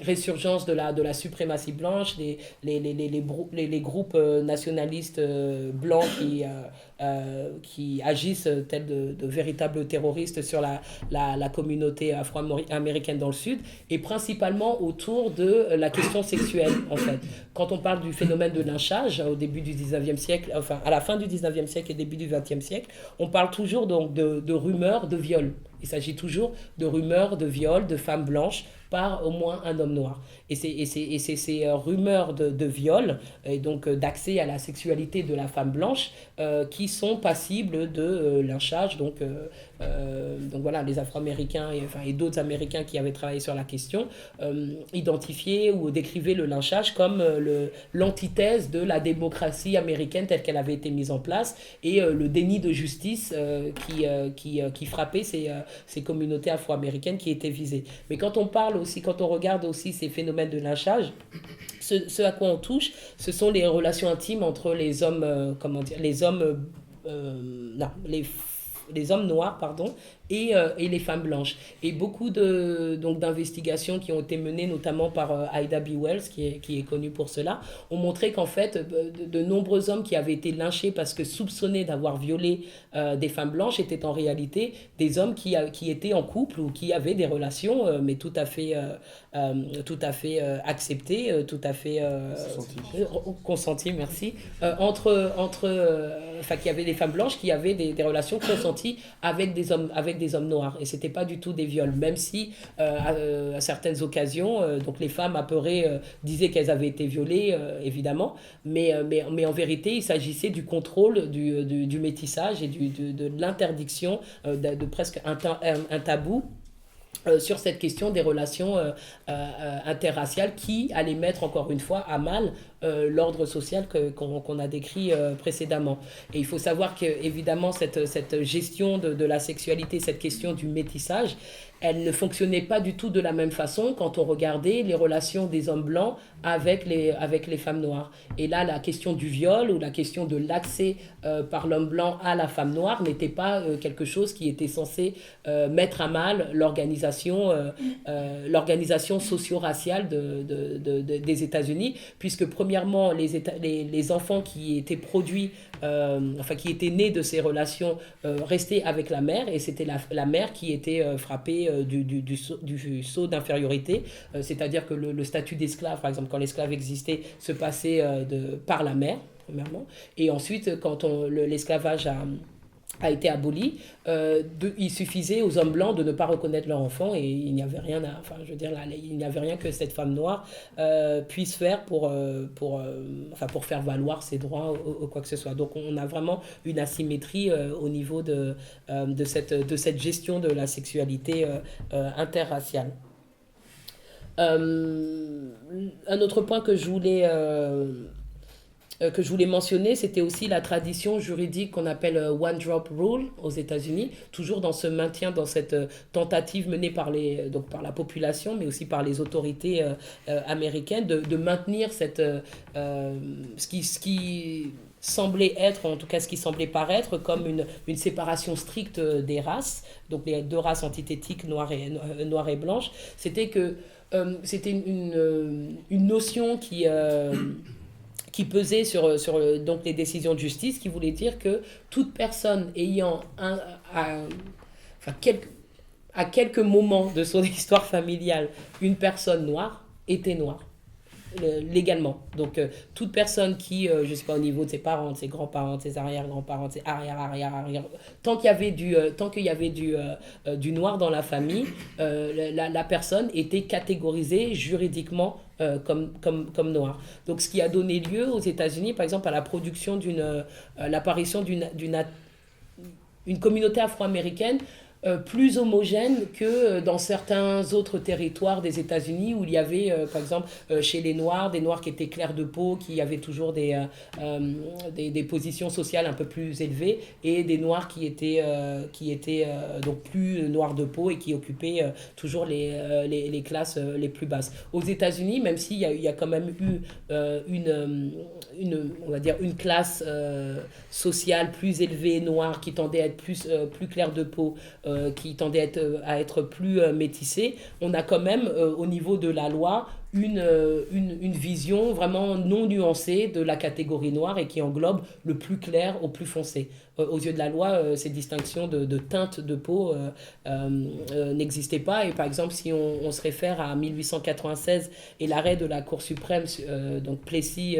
S3: résurgence de la suprématie blanche, les groupes nationalistes blancs qui agissent tels de véritables terroristes sur la communauté afro-américaine dans le Sud, et principalement autour de la question sexuelle, en fait. Quand on parle du phénomène de lynchage au début du 19e siècle, enfin à la fin du 19e siècle et début du 20e siècle, on parle toujours donc de rumeurs de viol. Il s'agit toujours de rumeurs de viol de femmes blanches par au moins un homme noir. Et c'est ces rumeurs de viol, et donc d'accès à la sexualité de la femme blanche, qui sont passibles de lynchage. Donc voilà, les Afro-Américains et d'autres Américains qui avaient travaillé sur la question identifiaient ou décrivaient le lynchage comme l'antithèse de la démocratie américaine telle qu'elle avait été mise en place, et le déni de justice qui frappait ces communautés afro-américaines qui étaient visées. Mais quand on regarde aussi ces phénomènes de lynchage, ce à quoi on touche, ce sont les relations intimes entre les hommes, les hommes noirs, et les femmes blanches. Et beaucoup d'investigations qui ont été menées, notamment par Ida B. Wells, qui est connue pour cela, ont montré qu'en fait, de nombreux hommes qui avaient été lynchés parce que soupçonnés d'avoir violé des femmes blanches étaient en réalité des hommes qui étaient en couple ou qui avaient des relations, mais tout à fait acceptées, tout à fait consenties, merci, qui avaient des femmes blanches qui avaient des relations consenties avec des hommes noirs, et c'était pas du tout des viols, même si à certaines occasions donc les femmes apeurées disaient qu'elles avaient été violées, évidemment, mais en vérité il s'agissait du contrôle du métissage et de l'interdiction de presque un tabou sur cette question des relations interraciales qui allait mettre encore une fois à mal l'ordre social qu'on a décrit précédemment. Et il faut savoir qu'évidemment cette gestion de la sexualité, cette question du métissage, elle ne fonctionnait pas du tout de la même façon quand on regardait les relations des hommes blancs avec les femmes noires. Et là, la question du viol ou la question de l'accès par l'homme blanc à la femme noire n'était pas quelque chose qui était censé mettre à mal l'organisation socio-raciale des États-Unis, puisque premièrement, les enfants qui étaient produits, qui étaient nés de ces relations, restaient avec la mère, et c'était la mère qui était frappée du sceau d'infériorité, c'est-à-dire que le statut d'esclave, par exemple, quand l'esclave existait, se passait par la mère, premièrement, et ensuite, quand l'esclavage a été aboli, il suffisait aux hommes blancs de ne pas reconnaître leur enfant, et il n'y avait rien il n'y avait rien que cette femme noire puisse faire pour faire valoir ses droits ou quoi que ce soit. Donc on a vraiment une asymétrie au niveau de cette gestion de la sexualité interraciale. Un autre point que je voulais mentionner, c'était aussi la tradition juridique qu'on appelle One Drop Rule aux États-Unis, toujours dans ce maintien, dans cette tentative menée par la population, mais aussi par les autorités américaines, de maintenir ce qui semblait être, en tout cas ce qui semblait paraître comme une séparation stricte des races, donc les deux races antithétiques, noire et blanche. C'était une notion qui pesait sur donc les décisions de justice, qui voulait dire que toute personne ayant à quelques moments de son histoire familiale une personne noire était noire. Légalement. Donc, toute personne qui, je ne sais pas, au niveau de ses parents, de ses grands-parents, de ses arrière-grands-parents, de ses arrière, tant qu'il y avait du noir dans la famille, la personne était catégorisée juridiquement comme noire. Donc, ce qui a donné lieu aux États-Unis, par exemple, à la production l'apparition d'une communauté afro-américaine plus homogène que dans certains autres territoires des États-Unis, où il y avait, par exemple, chez les Noirs, des Noirs qui étaient clairs de peau, qui avaient toujours des positions sociales un peu plus élevées, et des Noirs qui étaient donc plus noirs de peau et qui occupaient toujours les classes les plus basses. Aux États-Unis, même s'il y a quand même eu on va dire une classe sociale plus élevée, noire, qui tendait à être plus claire de peau, qui tendait à être plus métissée, on a quand même au niveau de la loi une vision vraiment non nuancée de la catégorie noire, et qui englobe le plus clair au plus foncé. Aux yeux de la loi, ces distinctions de teinte de peau n'existaient pas. Et par exemple, si on se réfère à 1896 et l'arrêt de la Cour suprême, donc Plessy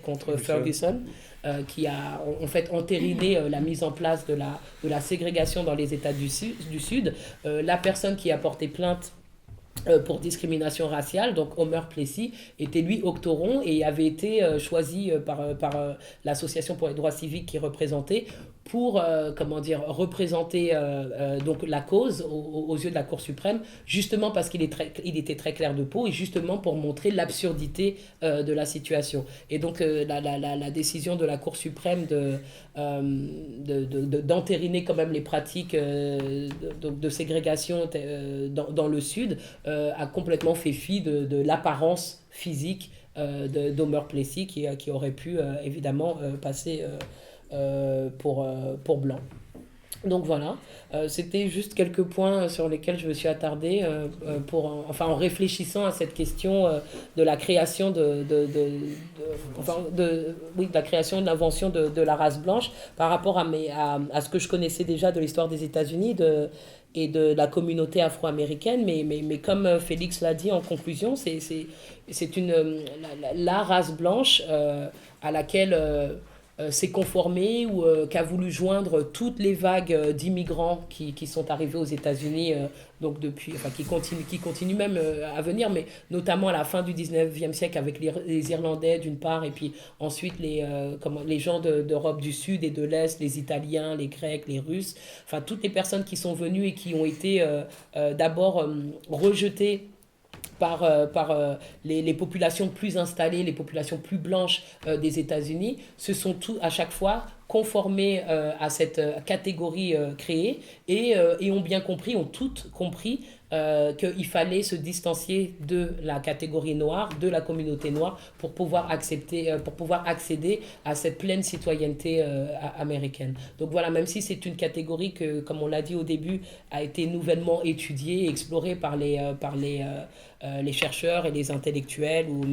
S3: contre Ferguson, qui a en fait entériné la mise en place de la ségrégation dans les États du Sud, la personne qui a porté plainte pour discrimination raciale, donc Homer Plessy, était lui octoron et avait été choisi par l'association pour les droits civiques qu'il représentait pour représenter donc la cause aux yeux de la Cour suprême, justement parce qu'il était très clair de peau, et justement pour montrer l'absurdité de la situation. Et donc la décision de la Cour suprême d'entériner quand même les pratiques de ségrégation dans le Sud a complètement fait fi de l'apparence physique d'Homer Plessy, qui aurait pu évidemment passer pour blanc. Donc voilà, c'était juste quelques points sur lesquels je me suis attardée en réfléchissant à cette question de la création de la création et de l'invention de la race blanche par rapport à ce que je connaissais déjà de l'histoire des États-Unis et de la communauté afro-américaine, mais comme Félix l'a dit en conclusion, c'est la race blanche à laquelle s'est conformé ou qu'a voulu joindre toutes les vagues d'immigrants qui sont arrivés aux États-Unis donc depuis, qui continuent même à venir, mais notamment à la fin du 19e siècle avec les Irlandais d'une part, et puis ensuite les gens d'Europe du Sud et de l'Est, les Italiens, les Grecs, les Russes, toutes les personnes qui sont venues et qui ont été d'abord rejetées par les populations plus installées, les populations plus blanches des États-Unis, se sont à chaque fois conformé à cette catégorie créée et ont bien compris, ont toutes compris qu'il fallait se distancier de la catégorie noire, de la communauté noire, pour pouvoir accéder à cette pleine citoyenneté américaine. Donc voilà, même si c'est une catégorie que, comme on l'a dit au début, a été nouvellement étudiée, explorée par les chercheurs et les intellectuels, ou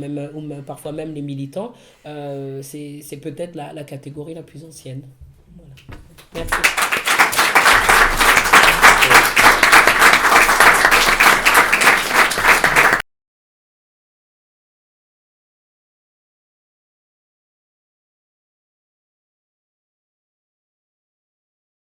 S3: parfois même les militants, c'est peut-être la catégorie la plus ancienne. Voilà. Merci.